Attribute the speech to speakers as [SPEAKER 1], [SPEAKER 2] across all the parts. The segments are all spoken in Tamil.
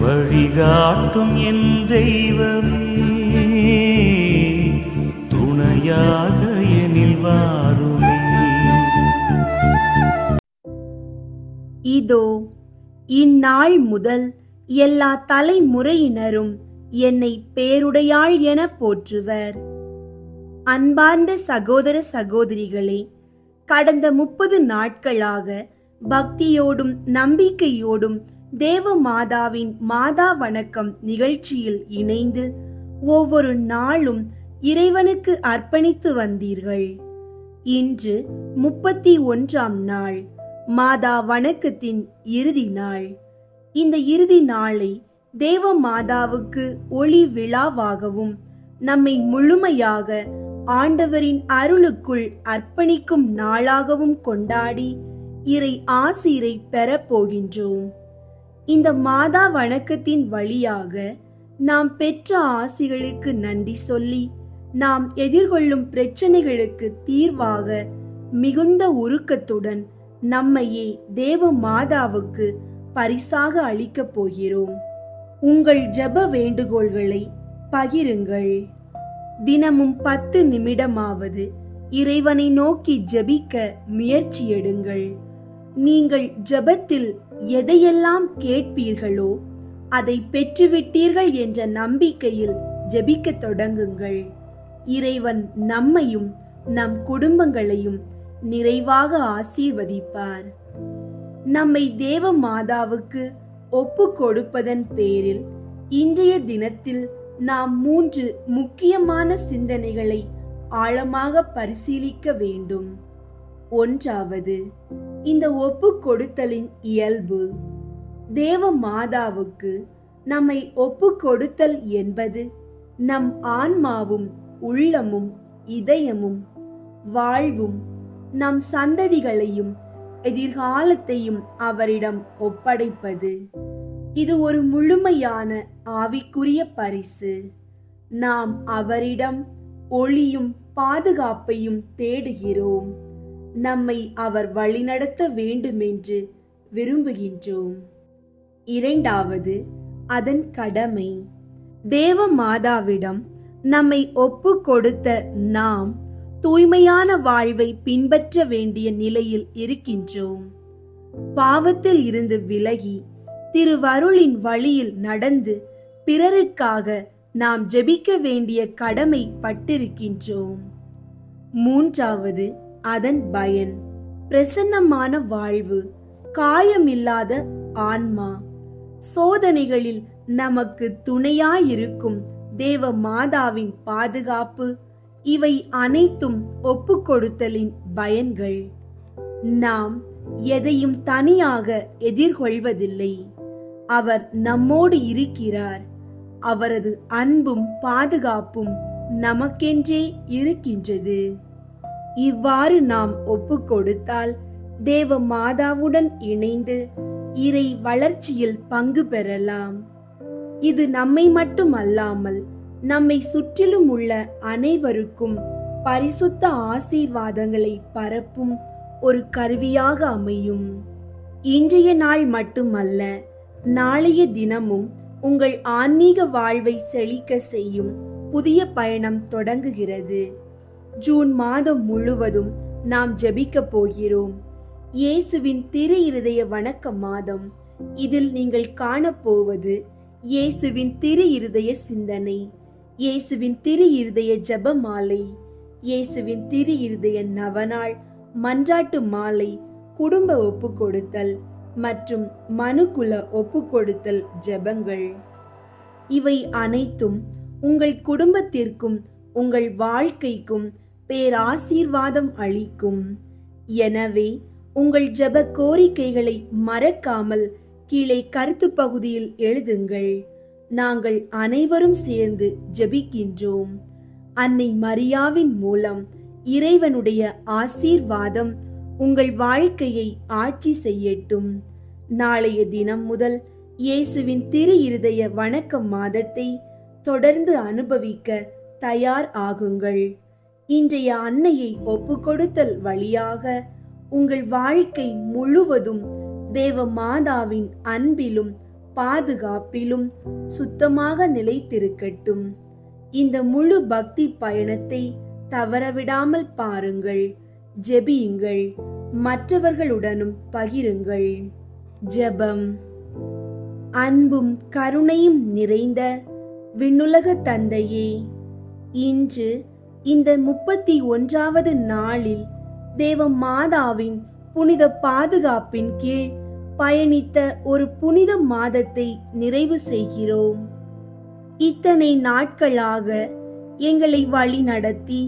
[SPEAKER 1] வழிகாட்டும் என் தெய்வமே, துணையாக எனில் வாருமே.
[SPEAKER 2] இதோ இந்நாள் முதல் எல்லா தலைமுறையினரும் என்னை பேருடையாள் என போற்றுவர். அன்பார்ந்த சகோதர சகோதரிகளே, கடந்த 30 நாட்களாக பக்தியோடும் நம்பிக்கையோடும் தேவ மாதாவின் மாதா வணக்கம் நிகழ்ச்சியில் இணைந்து ஒவ்வொரு நாளும் இறைவனுக்கு அர்ப்பணித்து வந்தீர்கள். இன்று 31ஆம் நாள், மாதா வணக்கத்தின் இறுதி நாள். இந்த இறுதி நாளை தேவ மாதாவுக்கு ஒளி விழாவாகவும் நம்மை முழுமையாக ஆண்டவரின் அருளுக்குள் அர்ப்பணிக்கும் நாளாகவும் கொண்டாடி இறை ஆசீரை பெறப்போகின்றோம். இந்த மாதா வணக்கத்தின் வழியாக நாம் பெற்ற ஆசிகளுக்கு நன்றி சொல்லி நாம் எதிர்கொள்ளும் பிரச்சனைகளுக்கு தீர்வாக மிகுந்த உருக்கத்துடன் நம்மையே தேவ மாதாவுக்கு பரிசாக அளிக்கப் போகிறோம். உங்கள் ஜெப வேண்டுகோள்களை பகிருங்கள். தினமும் 10 நிமிடமாவது இறைவனை நோக்கி ஜெபிக்க முயற்சி எடுங்கள். நீங்கள் ஜெபத்தில் எதையெல்லாம் கேட்பீர்களோ அதை பெற்றுவிட்டீர்கள் என்ற நம்பிக்கையில் ஜெபிக்க தொடங்குங்கள். இறைவன் நம்மையும் நம் குடும்பங்களையும் நிறைவாக ஆசீர்வதிப்பார். நம்மை தேவ மாதாவுக்கு ஒப்பு கொடுப்பதன் பேரில் இன்றைய தினத்தில் நாம் 3 முக்கியமான சிந்தனைகளை ஆழமாக பரிசீலிக்க வேண்டும். ஒன்றாவது, இந்த ஒப்பு கொடுத்தலின் இயல்பு. தேவ மாதாவுக்கு நம்மை ஒப்பு கொடுத்தல் என்பது நம் ஆன்மாவும் உள்ளமும் இதயமும் வாழ்வும் நம் சந்ததிகளையும் எதிர்காலத்தையும் அவரிடம் ஒப்படைப்பது. இது ஒரு முழுமையான ஆவிக்குரிய பரிசு. நாம் அவரிடம் ஒளியும் பாதுகாப்பையும் தேடுகிறோம். நம்மை அவர் வழிநடத்த வேண்டுமென்று விரும்புகின்றோம். இரண்டாவது, அதன் கடமை. தேவ மாதாவிடம் நம்மை ஒப்பு கொடுத்த நாம் தூய்மையான வாழ்வை பின்பற்ற வேண்டிய நிலையில் இருக்கின்றோம். பாவத்தில் இருந்து விலகி திருவருளின் வழியில் நடந்து பிறருக்காக நாம் ஜெபிக்க வேண்டிய கடமை பட்டிருக்கின்றோம். மூன்றாவது, அதன் பயன். பிரசன்னமான வாழ்வு, காயமில்லாத ஆன்மா, சோதனைகளில் நமக்கு துணையாயிருக்கும் தேவ மாதாவின் பாதுகாப்பு, இவை அனைத்தும் ஒப்பு கொடுத்தலின் பயன்கள். நாம் எதையும் தனியாக எதிர்கொள்வதில்லை. அவர் நம்மோடு இருக்கிறார். அவரது அன்பும் பாதுகாப்பும் நமக்கென்றே இருக்கின்றது. இவ்வாறு நாம் ஒப்பு கொடுத்தால் தேவ மாதாவுடன் இணைந்து இறை வளர்ச்சியில் பங்கு பெறலாம். இது நம்மை மட்டுமல்லாமல் நம்மை சுற்றிலும் உள்ள அனைவருக்கும் பரிசுத்த ஆசீர்வாதங்களை பரப்பும் ஒரு கருவியாக அமையும். இன்றைய நாள் மட்டுமல்ல, நாளைய தினமும் உங்கள் ஆன்மீக வாழ்வை செழிக்க செய்யும் புதிய பயணம் தொடங்குகிறது. ஜூன் மாதம் முழுவதும் நாம் ஜெபிக்க போகிறோம். இயேசுவின் திரு இருதய வணக்க மாதம். இதில் நீங்கள் காணப்போவது இயேசுவின் திரு இருதய சிந்தனை, இயேசுவின் திரு இருதய ஜெப மாலை, இயேசுவின் திரு இருதய நவநாள் மன்றாட்டு மாலை, குடும்ப ஒப்பு கொடுத்தல் மற்றும் மனுக்குல ஒப்பு கொடுத்தல் ஜெபங்கள். இவை அனைத்தும் உங்கள் குடும்பத்திற்கும் உங்கள் வாழ்க்கைக்கும் பேராசீர்வாதம் அளிக்கும். எனவே உங்கள் ஜெப கோரிக்கைகளை மறக்காமல் கீழே கருத்து பகுதியில் எழுதுங்கள். நாங்கள் அனைவரும் சேர்ந்து ஜெபிக்கின்றோம். அன்னை மரியாவின் மூலம் இறைவனுடைய ஆசீர்வாதம் உங்கள் வாழ்க்கையை ஆட்சி செய்யட்டும். நாளைய தினம் முதல் இயேசுவின் திரு இருதய வணக்க மாதத்தை தொடர்ந்து அனுபவிக்க தயார் ஆகுங்கள். இன்றைய அன்னையை ஒப்பு கொடுத்தல் வழியாக உங்கள் வாழ்க்கை முழுவதும் தேவ மாதாவின் அன்பிலும் பாதுகாப்பிலும் சுத்தமாக நிலைத்திருக்கட்டும். இந்த முழு பக்தி பயணத்தை தவறவிடாமல் பாருங்கள், ஜெபியுங்கள், மற்றவர்களுடனும் பகிருங்கள். ஜெபம். அன்பும் கருணையும் நிறைந்த விண்ணுலக தந்தையே, இன்று இந்த 31வது நாளில் தேவ மாதாவின் புனித பாதுகாப்பின் கீழ் பயணித்த ஒரு புனித மாதத்தை நிறைவு செய்கிறோம். இத்தனை நாட்களாக எங்களை வழி நடத்தி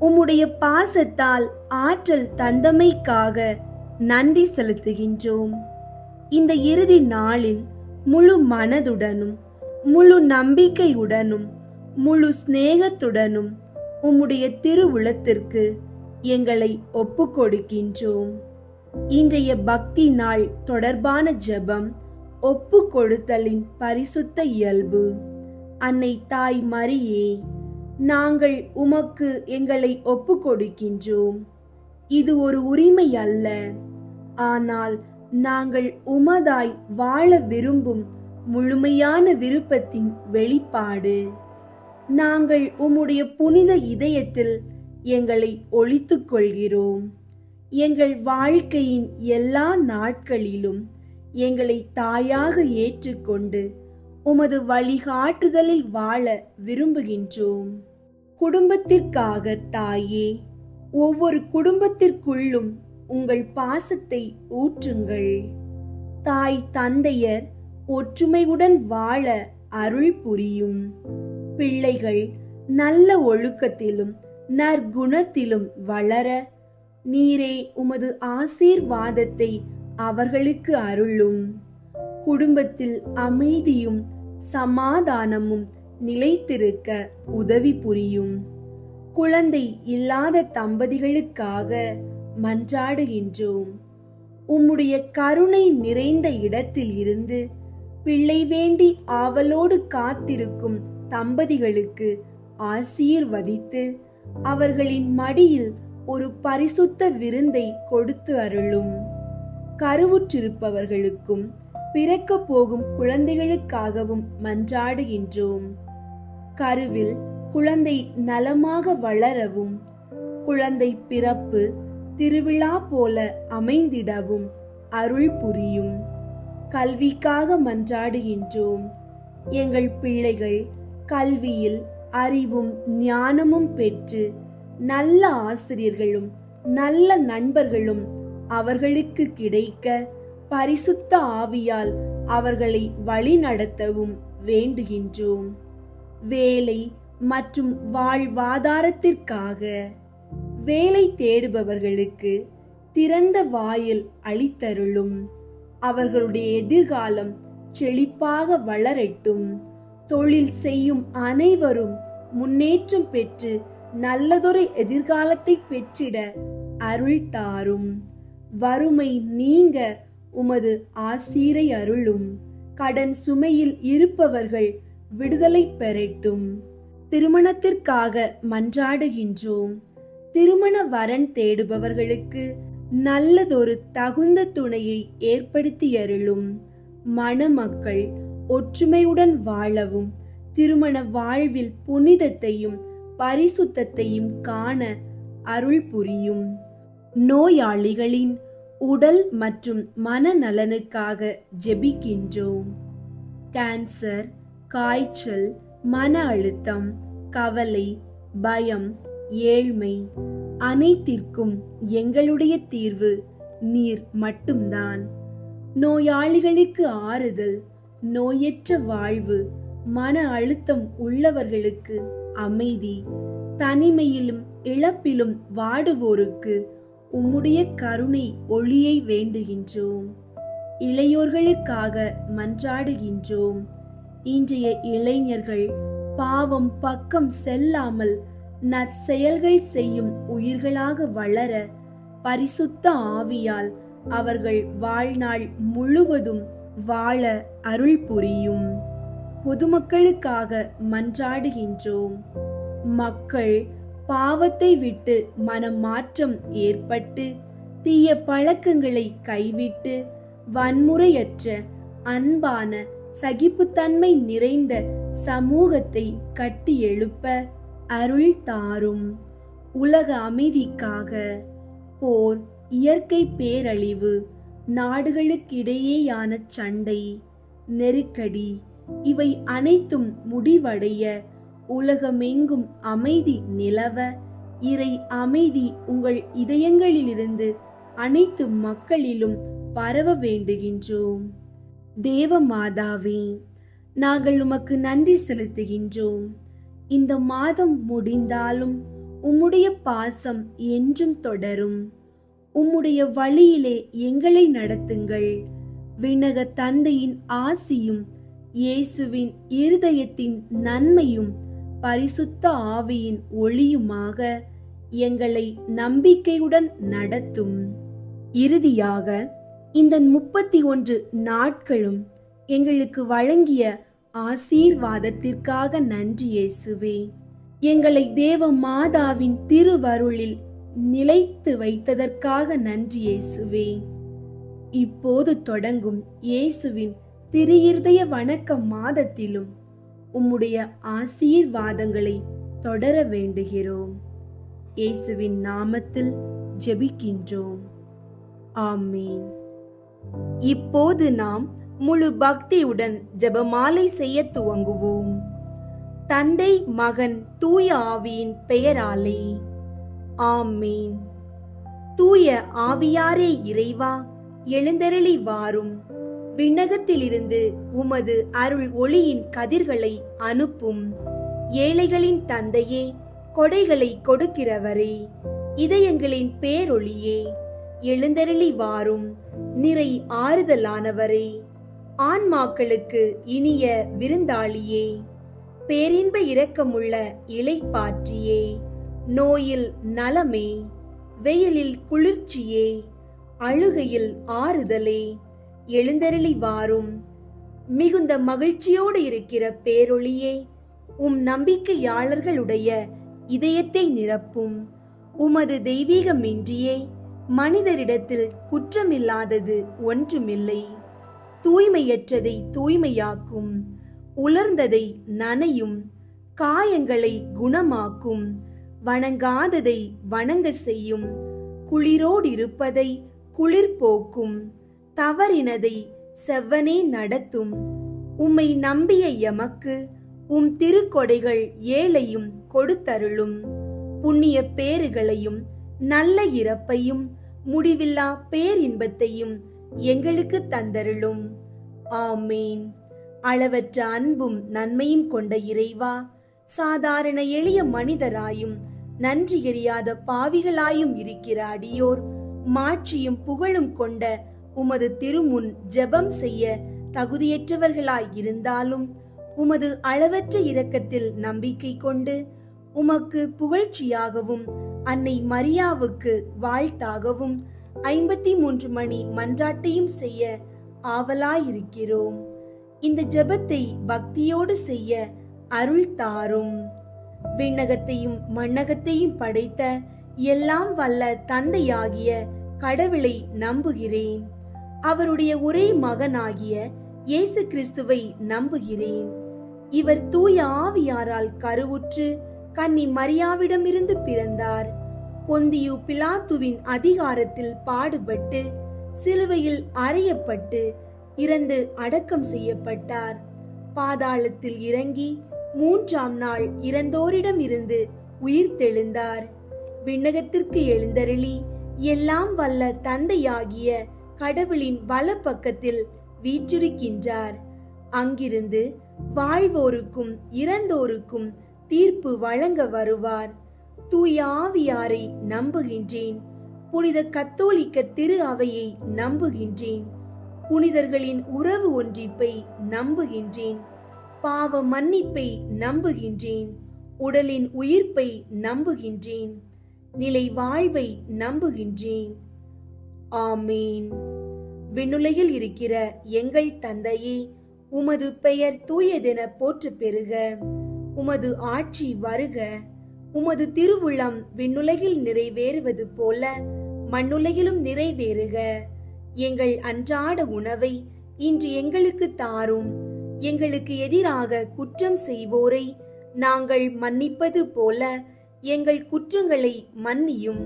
[SPEAKER 2] உம்முடைய பாசத்தால் ஆற்றல் தந்தமைக்காக நன்றி செலுத்துகின்றோம். இந்த இறுதி நாளில் முழு மனதுடனும் முழு நம்பிக்கையுடனும் முழு சிநேகத்துடனும் உம்முடைய திருவுளத்திற்கு எங்களை ஒப்புக்கொடுக்கின்றோம். இன்றைய பக்தி நாள் தொடர்பான ஜெபம் ஒப்பு கொடுத்தலின் பரிசுத்த இயல்பு. அன்னை தாய் மரியே, நாங்கள் உமக்கு எங்களை ஒப்பு கொடுக்கின்றோம். இது ஒரு உரிமை அல்ல, ஆனால் நாங்கள் உமதாய் வாழ விரும்பும் முழுமையான விருப்பத்தின் வெளிப்பாடு. நாங்கள் உம்முடைய புனித இதயத்தில் எங்களை ஒளித்துக் கொள்கிறோம். எங்கள் வாழ்க்கையின் எல்லா நாட்களிலும் எங்களை தாயாக ஏற்றுக்கொண்டு உமது வழிகாட்டுதலில் வாழ விரும்புகின்றோம். குடும்பத்திற்காக தாயே, ஒவ்வொரு குடும்பத்திற்குள்ளும் உங்கள் பாசத்தை ஊற்றுங்கள். தாய் தந்தையர் ஒற்றுமையுடன் வாழ அருள் புரியும். பிள்ளைகள் நல்ல ஒழுக்கத்திலும் நற்குணத்திலும் வளர நீரே உமது ஆசீர்வாதத்தை அவர்களுக்கு அருளும். குடும்பத்தில் அமைதியும் சமாதானமும் நிலைத்திருக்க உதவி புரியும். குழந்தை இல்லாத தம்பதிகளுக்காக மன்றாடுகின்றோம். உம்முடைய கருணை நிறைந்த இடத்தில் இருந்து பிள்ளை வேண்டி ஆவலோடு காத்திருக்கும் தம்பதிகளுக்கு ஆசீர்வதித்து அவர்களின் மடியில் ஒரு பரிசுத்த விருந்தை கொடுத்து அருளும். கருவுற்றிருப்பவர்களுக்கும் பிறக்க போகும் குழந்தைகளுக்காகவும் மன்றாடுகின்றோம். கருவில் குழந்தை நலமாக வளரவும் குழந்தை பிறப்பு திருவிழா போல அமைந்திடவும் அருள் புரியும். கல்விக்காக மன்றாடுகின்றோம். எங்கள் பிள்ளைகள் கல்வியில் அறிவும் ஞானமும் பெற்று நல்ல ஆசிரியர்களும் நல்ல நண்பர்களும் அவர்களுக்கு கிடைக்க பரிசுத்த ஆவியால் அவர்களை வழிநடத்தவும் வேண்டுகின்றோம். வேலை மற்றும் வாழ்வாதாரத்திற்காக வேலை தேடுபவர்களுக்கு திறந்த வாயில் அளித்தருளும். அவர்களுடைய எதிர்காலம் செழிப்பாக வளரட்டும். தொழில் செய்யும் அனைவரும் முன்னேற்றம் பெற்று நல்லதொரு எதிர்காலத்தை பெற்றிட அருள் தாரும். வறுமை நீங்க உமது ஆசீரை அருளும். கடன் சுமையில் இருப்பவர்கள் விடுதலை பெறட்டும். திருமணத்திற்காக மன்றாடுகின்றோம். திருமண வரன் தேடுபவர்களுக்கு நல்லதொரு தகுந்த துணையை ஏற்படுத்தி அருளும். மணமக்கள் ஒற்றுமையுடன் வாழவும் திருமண வாழ்வில் புனிதத்தையும் பரிசுத்தத்தையும் காண அருள் புரியும். நோயாளிகளின் உடல் மற்றும் மனநலனுக்காக ஜெபிக்கின்றோம். கேன்சர், காய்ச்சல், மன அழுத்தம், கவலை, பயம், ஏழ்மை அனைத்திற்கும் எங்களுடைய தீர்வு நீர் மட்டும்தான். நோயாளிகளுக்கு ஆறுதல், நோயற்ற வாழ்வு, மன அழுத்தம் உள்ளவர்களுக்கு அமைதி, தனிமையிலும் இழப்பிலும் வாடுவோருக்கு உம்முடைய கருணை ஒளியை வேண்டுகின்றோம். இளையோர்களுக்காக மன்றாடுகின்றோம். இன்றைய இளைஞர்கள் பாவம் பக்கம் செல்லாமல் நற்செயல்கள் செய்யும் உயிர்களாக வளர பரிசுத்த ஆவியால் அவர்கள் வாழ்நாள் முழுவதும் வாழ அருள் புரியும். பொதுமக்களுக்காக மன்றாடுகின்றோம். மக்கள் பாவத்தை விட்டு மனமாற்றம் ஏற்பட்டு தீய பழக்கங்களை கைவிட்டு வன்முறையற்ற அன்பான சகிப்புத்தன்மை நிறைந்த சமூகத்தை கட்டி எழுப்ப அருள் தாரும். உலக அமைதிக்காக போர், இயற்கை பேரழிவு, நாடுகளுக்கிடையேயான சண்டை, நெருக்கடி இவை அனைத்தும் முடிவடைய உலகமெங்கும் அமைதி நிலவ இறை அமைதி உங்கள் இதயங்களிலிருந்து அனைத்து மக்களிலும் பரவ வேண்டுகின்றோம். தேவ மாதாவே, நாங்கள் உமக்கு நன்றி செலுத்துகின்றோம். இந்த மாதம் முடிந்தாலும் உம்முடைய பாசம் என்றும் தொடரும். உம்முடைய வழியிலே எங்களை நடத்துங்கள். விண்ணக தந்தையின் ஆசியும் இயேசுவின் இருதயத்தின் நன்மையும் பரிசுத்த ஆவியின் ஒளியுமாக எங்களை நம்பிக்கையுடன் நடத்தும். இறுதியாக இந்த 31 நாட்களும் எங்களுக்கு வழங்கிய ஆசீர்வாதத்திற்காக நன்றி இயேசுவே. எங்களை தேவ மாதாவின் திருவருளில் நிலைத்து வைத்ததற்காக நன்றி இயேசுவே. இப்போது தொடங்கும் இயேசுவின் திருஇருதய வணக்க மாதத்திலும் உம்முடைய ஆசீர்வாதங்களை தொடர வேண்டுகிறோம். இயேசுவின் நாமத்தில் ஜெபிக்கின்றோம். ஆமீன். இப்போது நாம் முழு பக்தியுடன் ஜெபமாலை செய்ய துவங்குவோம். தந்தை, மகன், தூய ஆவியின் பெயராலே ஆமீன். தூய ஆவியாரே இறைவா, எழுந்தருளி வாரும். விண்ணகத்திலிருந்து உமது அருள் ஒளியின் கதிர்களை அனுப்பும். ஏழைகளின் தந்தையே, கொடைகளை கொடுக்கிறவரே, இதயங்களின் பேரொளியே, எழுந்தருளி வாரும். நிறை ஆறுதலானவரே, ஆன்மாக்களுக்கு இனிய விருந்தாளியே, பேரின்ப இரக்கமுள்ள இளைப்பாற்றியே, நோயில் நலமே, வெயிலில் குளிர்ச்சியே, அழுகையில் ஆறுதலே, எழுந்தருளி வாரும். மிகுந்த மகிழ்ச்சியோடு இருக்கிற பேரொளியே, உம் நம்பிக்கையாளர்களுடைய இதயத்தை நிரப்பும். உமது தெய்வீகமின்றியே மனிதரிடத்தில் குற்றமில்லாதது ஒன்றுமில்லை. தூய்மையற்றதை தூய்மையாக்கும், உலர்ந்ததை நனையும், காயங்களை குணமாக்கும், வணங்காததை வணங்க செய்யும், குளிரோடிருப்பதை குளிர் போக்கும், தவறினதை செவ்வனே நடத்தும். உம்மை நம்பிய எமக்கு உம் திருக்கொடைகள் ஏழையும் கொடுத்தருளும். புண்ணிய பேறுகளையும் நல்ல இறப்பையும் முடிவில்லா பேரின்பத்தையும் எங்களுக்கு தந்தருளும். ஆமீன். அளவற்ற அன்பும் நன்மையும் கொண்ட இறைவா, சாதாரண எளிய மனிதராயும் நன்றி எறியாத பாவிகளாயும் இருக்கிற அடியோர் மாட்சியும் புகழும் கொண்ட உமது திருமுன் ஜெபம் செய்ய தகுதியற்றவர்களாய் இருந்தாலும் உமது அளவற்ற இரக்கத்தில் நம்பிக்கை கொண்டு உமக்கு புகழ்ச்சியாகவும் அன்னை மரியாவுக்கு வாழ்த்தாகவும் 53 மணி மன்றாட்டையும் செய்ய ஆவலாயிருக்கிறோம். இந்த ஜெபத்தை பக்தியோடு செய்ய அருள் தாரும். விண்ணகத்தையும் மண்ணகத்தையும் படைத்த எல்லாம் வல்ல தந்தையாகிய கடவுளை நம்புகிறேன். அவருடைய ஒரே மகனாகிய இயேசு கிறிஸ்துவை நம்புகிறேன். இவர் தூய ஆவியாரால் கருவுற்று கன்னி மரியாவிடமிருந்து பிறந்தார். பொந்தியு பிலாத்துவின் அதிகாரத்தில் பாடுபட்டு சிலுவையில் அறையப்பட்டு இறந்து அடக்கம் செய்யப்பட்டார். பாதாளத்தில் இறங்கி 3ஆம் நாள் இறந்தோரிடம் இருந்து உயிர்த்தெழுந்தார். விண்ணகத்திற்கு எழுந்தருளி எல்லாம் வல்ல தந்தையாகிய கடவுளின் வலப்பக்கத்தில் வீற்றிருக்கின்றார். அங்கிருந்து வாழ்வோருக்கும் இறந்தோருக்கும் தீர்ப்பு வழங்க வருவார். தூய ஆவியாரை நம்புகின்றேன். புனித கத்தோலிக்க திரு அவையை நம்புகின்றேன். புனிதர்களின் உறவு ஒன்றிப்பை நம்புகின்றேன். பாவ மன்னிப்பை நம்புகின்றேன். உடலின் உயிர்ப்பை நம்புகின்றேன். நிலை வாழ்வை நம்புகின்றேன். ஆமீன். விண்ணுலகில் இருக்கிற எங்கள் தந்தையே, உமது பெயர் தூயதென போற்று பெறுக. உமது ஆட்சி வருக. உமது திருவுளம் விண்ணுலகில் நிறைவேறுவது போல மண்ணுலகிலும் நிறைவேறுக. எங்கள் அன்றாட உணவை இன்று எங்களுக்கு தாரும். எங்களுக்கு எதிராக குற்றம் செய்வோரை நாங்கள் மன்னிப்பது போல எங்கள் குற்றங்களை மன்னியும்.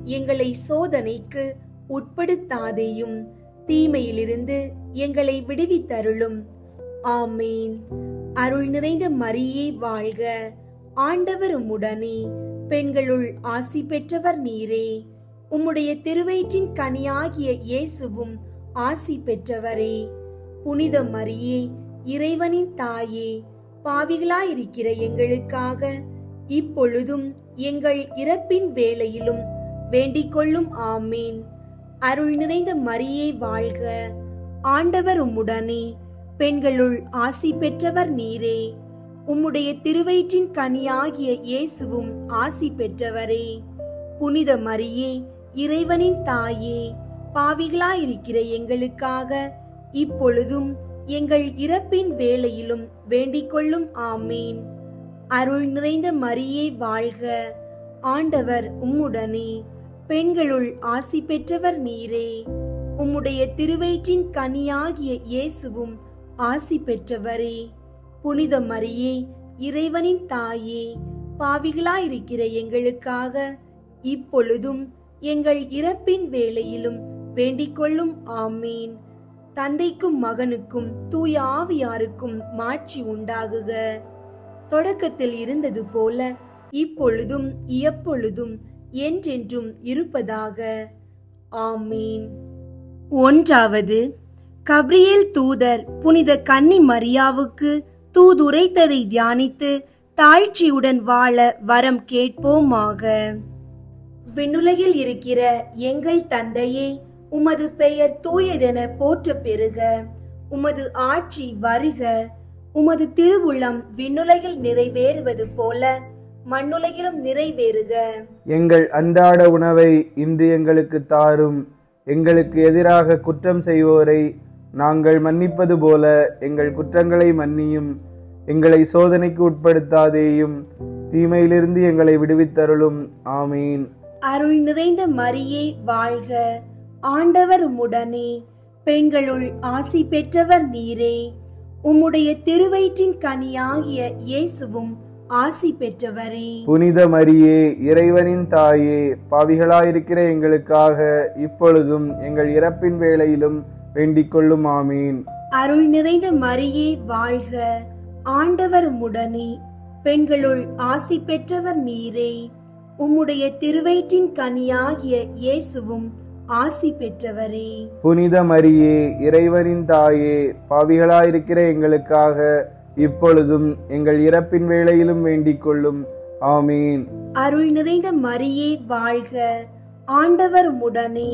[SPEAKER 2] எங்களை சோதனைக்கு உட்படுத்தாதேயும், தீமையிலிருந்து எங்களை விடுவித்தருளும். ஆமேன். அருள் நிறைந்த மரியே வாழ்க. ஆண்டவர் உம்முடனே, பெண்களுள் ஆசி பெற்றவர் நீரே. உம்முடைய திருவயிற்றின் கனியாகிய இயேசுவும் ஆசி பெற்றவரே. புனித மரியே, இறைவனின் தாயே, பாவிகளாயிருக்கிற எங்களுக்காக இப்பொழுதும் எங்கள் இறப்பின் வேளையிலும் வேண்டிக் கொள்ளும். ஆமீன். அருள் நிறைந்த மரியே வாழ்க. ஆண்டவர் உம்முடனே, பெண்களுள் ஆசி பெற்றவர் நீரே. உம்முடைய திருவயிற்றின் கனியாகிய இயேசுவும் ஆசி பெற்றவரே. புனித மரியே, இறைவனின் தாயே, பாவிகளாயிருக்கிற எங்களுக்காக இப்பொழுதும் எங்கள் இறப்பின் வேளையிலும் வேண்டிக் கொள்ளும். ஆமீன். அருள் நிறைந்த மரியே வாழ்க. ஆண்டவர் உம்முடனே, பெண்களுள் ஆசி பெற்றவர் நீரே. உம்முடைய திருவயிற்றின் கனியாகிய இயேசுவும் ஆசி பெற்றவரே. புனித மரியே, இறைவனின் தாயே, பாவிகளாயிருக்கிற எங்களுக்காக இப்பொழுதும் எங்கள் இறப்பின் வேளையிலும் வேண்டிக் கொள்ளும். ஆமீன். தந்தைக்கும் மகனுக்கும் தூய ஆவியாருக்கும் மாட்சி உண்டாகுக. தொடக்கத்தில் இருந்தது போல இப்பொழுதும் எப்பொழுதும் என்றென்றும் இருப்பதாக. ஆமீன். ஒன்றாவது, கபிரியேல் தூதர் புனித கன்னி மரியாவுக்கு தூதுரைத்ததை தியானித்து தாழ்ச்சியுடன் வாழ வரம் கேட்போமாக. விண்ணுலகில் இருக்கிற எங்கள் தந்தையே, உமது பெயர் தூயதென போற்ற பெறுக. உமது ஆட்சி வருக. உமது திருவுள்ளம் விண்ணுலகில் நிறைவேறுவது போல மண்ணுலகிலும் நிறைவேறுக.
[SPEAKER 3] எங்கள் அன்றாட உணவை இன்று எங்களுக்கு தாரும். எங்களுக்கு எதிராக குற்றம் செய்வோரை நாங்கள் மன்னிப்பது போல எங்கள் குற்றங்களை மன்னியும். எங்களை சோதனைக்கு உட்படுத்தாதேயும், தீமையிலிருந்து எங்களை விடுவித்தருளும். ஆமீன்.
[SPEAKER 2] அருள் நிறைந்த மரியே வாழ்க. ஆண்டவர் உம்முடனே, பெண்களுள் ஆசி பெற்றவர் நீரே. உம்முடைய திருவயிற்றின் கனியாகிய இயேசுவும் ஆசி பெற்றவரே.
[SPEAKER 3] புனித மரியே, இறைவனின் தாயே, பாவிகளாயிருக்கிற எங்களுக்காக இப்பொழுதும் எங்கள் இறப்பின் வேளையிலும் வேண்டிக் கொள்ளும். ஆமீன்.
[SPEAKER 2] அருள் நிறைந்த மரியே வாழ்க. ஆண்டவர் உம்முடனே, பெண்களுள் ஆசி பெற்றவர் நீரே. உம்முடைய திருவயிற்றின் கனியாகிய இயேசுவும் ஆசி பெற்றவரே.
[SPEAKER 3] புனித மரியே, இறைவனின் தாயே, பாவிகளாயிருக்கிற எங்களுக்காக இப்பொழுதும் எங்கள் இறப்பின் வேளையிலும் வேண்டிக் கொள்ளும். ஆமீன்.
[SPEAKER 2] அருள் நிறைந்த மரியே வாழ்க. ஆண்டவர் உம்முடனே,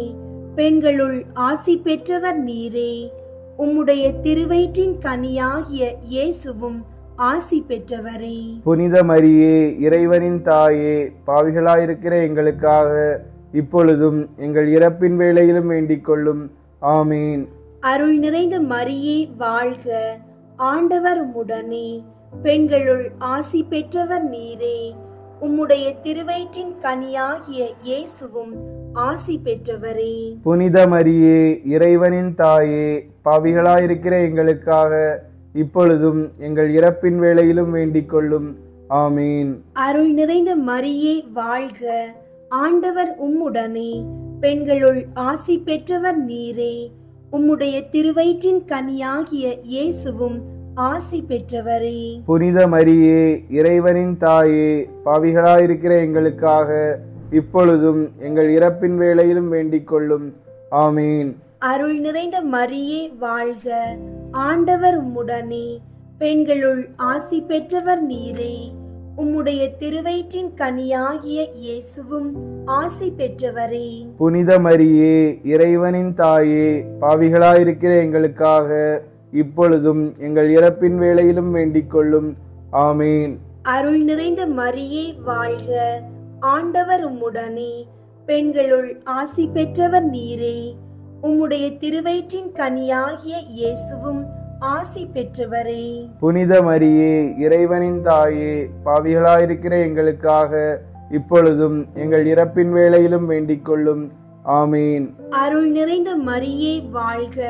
[SPEAKER 2] பெண்களுள் ஆசி பெற்றவர் நீரே. உம்முடைய திருவயிற்றின் கனியாகிய இயேசுவும் ஆசி பெற்றவரே.
[SPEAKER 3] புனித மரியே, இறைவனின் தாயே, பாவிகளாயிருக்கிற எங்களுக்காக இப்பொழுதும் எங்கள் இறப்பின் வேளையிலும் வேண்டிக் கொள்ளும். ஆமீன்.
[SPEAKER 2] அருள் நிறைந்த மரியே வாழ்க. ஆண்டவர் உம்முடனே, பெண்களுள் ஆசி பெற்றவர் நீரே. உம்முடைய திருவயிற்றின் கனியாகிய இயேசுவும் ஆசி பெற்றவரே.
[SPEAKER 3] புனித மரியே, இறைவனின் தாயே, பாவிகளாயிருக்கிற எங்களுக்காக இப்பொழுதும் எங்கள் இறப்பின் வேளையிலும் வேண்டிக் கொள்ளும். ஆமீன்.
[SPEAKER 2] அருள் நிறைந்த மரியே வாழ்க. ஆண்டவர் உம்முடனே, பெண்களுள் ஆசி பெற்றவர் நீரே. உம்முடைய திருவயிற்றின் கனியாகிய இயேசுவும் ஆசி பெற்றவரே.
[SPEAKER 3] புனித மரியே, இறைவனின் தாயே, பாவிகளாயிருக்கிற எங்களுக்காக இப்பொழுதும் எங்கள் இறப்பின் வேளையிலும் வேண்டிக் கொள்ளும். ஆமீன்.
[SPEAKER 2] அருள் நிறைந்த மரியே வாழ்க. ஆண்டவர் உம்முடனே, பெண்களுள் ஆசி பெற்றவர் நீரே. உம்முடைய திருவயிற்றின் கனியாகிய இயேசுவும் ஆசி பெற்றவரே.
[SPEAKER 3] புனித மரியே, இறைவனின் தாயே, பாவிகளாயிருக்கிற எங்களுக்காக இப்பொழுதும் எங்கள் இறப்பின் வேளையிலும் வேண்டிக் கொள்ளும். ஆமீன்.
[SPEAKER 2] அருள் நிறைந்த மரியே வாழ்க. ஆண்டவர் உம்முடனே, பெண்களுள் ஆசி பெற்றவர் நீரே. உம்முடைய திருவயிற்றின் கனியாகிய இயேசுவும் ஆசி பெற்றவரே.
[SPEAKER 3] புனித மரியே, இறைவனின் தாயே, பாவிகளாயிருக்கிற எங்களுக்காக இப்பொழுதும் எங்கள் இறப்பின் வேளையிலும் வேண்டிக் கொள்ளும். ஆமீன்.
[SPEAKER 2] அருள் நிறைந்த மரியே வாழ்க,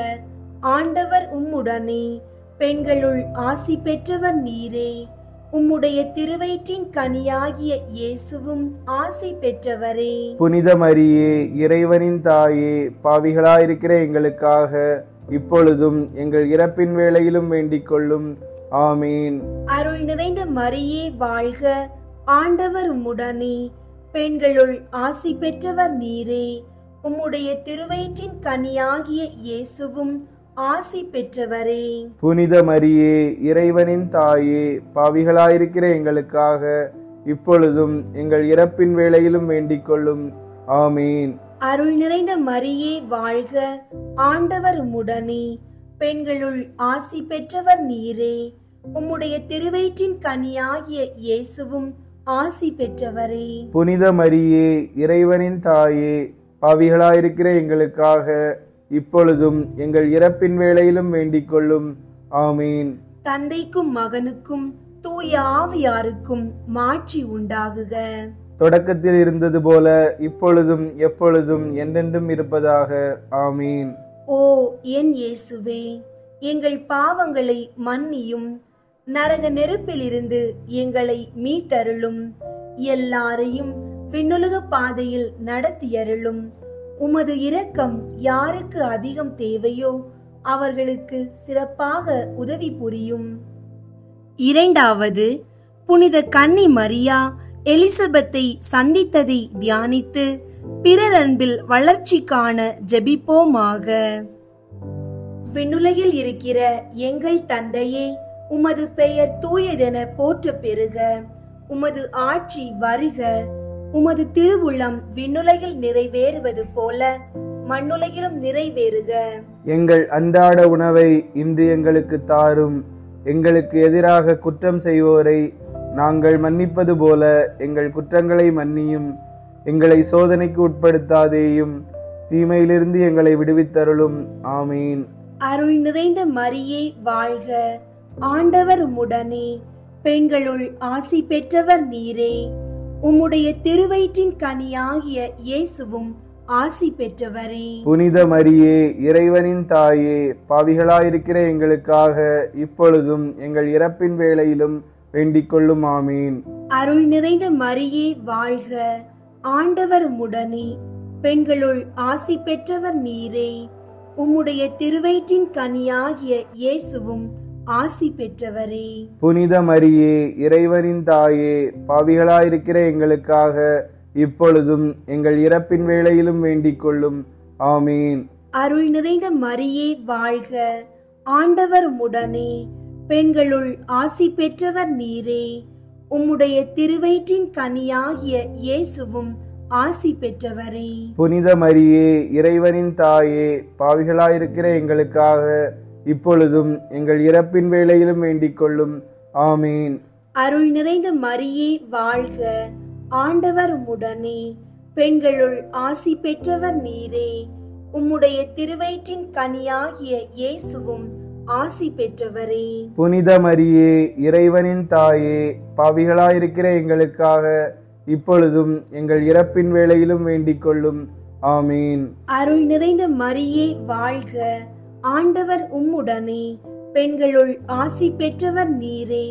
[SPEAKER 2] ஆண்டவர் உம்முடனே, பெண்களுள் ஆசி பெற்றவர் நீரே. உம்முடைய திருவயிற்றின் கனியாகிய இயேசுவும் ஆசி பெற்றவரே.
[SPEAKER 3] புனித மரியே, இறைவனின் தாயே, பாவிகளாயிருக்கிற எங்களுக்காக இப்பொழுதும் எங்கள் இறப்பின் வேளையிலும் வேண்டிக் கொள்ளும். ஆமீன்.
[SPEAKER 2] அருள் நிறைந்த மரியே வாழ்க, ஆண்டவர் உம்முடனே, பெண்களுள் ஆசி பெற்றவர் நீரே. உம்முடைய திருவயிற்றின் கனியாகிய இயேசுவும் ஆசி பெற்றவரே.
[SPEAKER 3] புனித மரியே, இறைவனின் தாயே, பாவிகளாயிருக்கிற எங்களுக்காக இப்பொழுதும் எங்கள் இறப்பின் வேளையிலும் வேண்டிக் கொள்ளும். ஆமீன்.
[SPEAKER 2] அருள் நிறைந்த மரியே வாழ்க, ஆண்டவர் உம்முடனே, பெண்களுள் ஆசி பெற்றவர் நீரே. உம்முடைய திருவயிற்றின் கனியாகிய இயேசுவும் ஆசி பெற்றவரே.
[SPEAKER 3] புனித மரியே, இறைவனின் தாயே, பாவிகளாயிருக்கிற எங்களுக்காக இப்பொழுதும் எங்கள் இறப்பின் வேளையிலும் வேண்டிக் கொள்ளும். ஆமீன்.
[SPEAKER 2] தந்தைக்கும் மகனுக்கும் தூய ஆவியாருக்கும் மாட்சி உண்டாகுக.
[SPEAKER 3] தொடக்கத்தில் இருந்தது போல இப்பொழுதும் எப்பொழுதும் என்றென்றும் இருப்பதாக. ஆமீன்.
[SPEAKER 2] ஓ என் இயேசுவே, எங்கள் பாவங்களை மன்னியும், நரக நெருப்பிலிருந்து எங்களை மீட்டருளும், எல்லாரையும் விண்ணுலக பாதையில் நடத்தியருளும். உமது இரக்கம் யாருக்கு அதிகம் தேவையோ அவர்களுக்கு சிறப்பாக உதவி புரியும். இரண்டாவது, புனித கன்னி மரியா எலிசபெத்தை சந்தித்ததை தியானித்து பிறர் அன்பில் வளர்ச்சி காண ஜெபிப்போமாக. விண்ணுலகில் இருக்கிற எங்கள் தந்தையே, உமது பெயர் தூயதென போற்ற பெறுக. உமது ஆட்சி வருக. உமது திருவுள்ளம் விண்ணுலகில் நிறைவேறுவது போல மண்ணுலகிலும் நிறைவேறுக.
[SPEAKER 3] எங்கள் அன்றாட உணவை இன்று எங்களுக்கு தாரும். எங்களுக்கு எதிராக குற்றம் செய்வோரை நாங்கள் மன்னிப்பது போல எங்கள் குற்றங்களை மன்னியும். எங்களை சோதனைக்கு உட்படுத்தாதேயும், தீமையிலிருந்து எங்களை விடுவித்தருளும். ஆமீன்.
[SPEAKER 2] அருள் நிறைந்த மரியே வாழ்க, ஆண்டவர் உம்முடனே, பெண்களுள் ஆசி பெற்றவர் நீரே. உம்முடைய திருவயிற்றின் கனியாகிய இயேசுவும் ஆசி பெற்றவரே.
[SPEAKER 3] புனித மரியே, இறைவனின் தாயே, பாவிகளாயிருக்கிற எங்களுக்காக இப்பொழுதும் எங்கள் இறப்பின் வேளையிலும் வேண்டிக் கொள்ளும். ஆமீன்.
[SPEAKER 2] அருள் நிறைந்த மரியே வாழ்க, ஆண்டவர் உம்முடனே, பெண்களுள் ஆசி பெற்றவர் நீரே. உம்முடைய திருவயிற்றின் கனியாகிய இயேசுவும் ஆசி பெற்றவரே.
[SPEAKER 3] புனித மரியே, இறைவனின் தாயே, பாவிகளாயிருக்கிற எங்களுக்காக இப்பொழுதும் எங்கள் இறப்பின் வேளையிலும் வேண்டிக் கொள்ளும். ஆமீன்.
[SPEAKER 2] அருள் நிறைந்த மரியே வாழ்க, ஆண்டவர் உம்முடனே, பெண்களுள் ஆசி பெற்றவர் நீரே. உம்முடைய திருவயிற்றின் கனியாகிய இயேசுவும் ஆசி பெற்றவரே.
[SPEAKER 3] புனித மரியே, இறைவனின் தாயே, பாவிகளாயிருக்கிற எங்களுக்காக இப்பொழுதும் எங்கள் இறப்பின் வேளையிலும் வேண்டிக் கொள்ளும். ஆமீன்.
[SPEAKER 2] அருள் நிறைந்த மரியே வாழ்க, ஆண்டவர் உம்முடனே, பெண்களுள் ஆசி பெற்றவர் நீரே. உம்முடைய திருவயிற்றின் கனியாகிய இயேசுவும் ஆசி பெற்றவரே.
[SPEAKER 3] புனித மரியே, இறைவனின் தாயே, பாவிகளாயிருக்கிற எங்களுக்காக இப்பொழுதும் எங்கள் இறப்பின் வேளையிலும் வேண்டிக் கொள்ளும். ஆமீன்.
[SPEAKER 2] அருள் நிறைந்த மரியே வாழ்க, ஆண்டவர் உம்முடனே, பெண்களுள் ஆசி பெற்றவர் நீரே.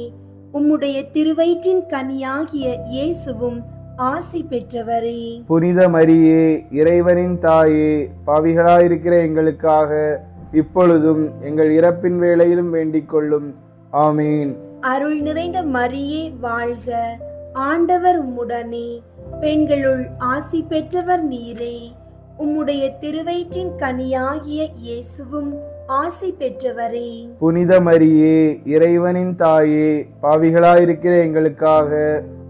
[SPEAKER 2] உம்முடைய திருவயிற்றின் கனியாகிய இயேசுவும் ஆசி பெற்றவரே.
[SPEAKER 3] புனித மரியே, இறைவனின் தாயே, பாவிகளாயிருக்கிற எங்களுக்காக இப்பொழுதும் எங்கள் இறப்பின் வேளையிலும் வேண்டிக் கொள்ளும். ஆமீன்.
[SPEAKER 2] அருள் நிறைந்த மரியே வாழ்க, ஆண்டவர் உம்முடனே, பெண்களுள் ஆசி பெற்றவர் நீரே. உம்முடைய திருவயிற்றின் கனியாகிய இயேசுவும் ஆசி பெற்றவரே.
[SPEAKER 3] புனித மரியே, இறைவனின் தாயே, பாவிகளாயிருக்கிற எங்களுக்காக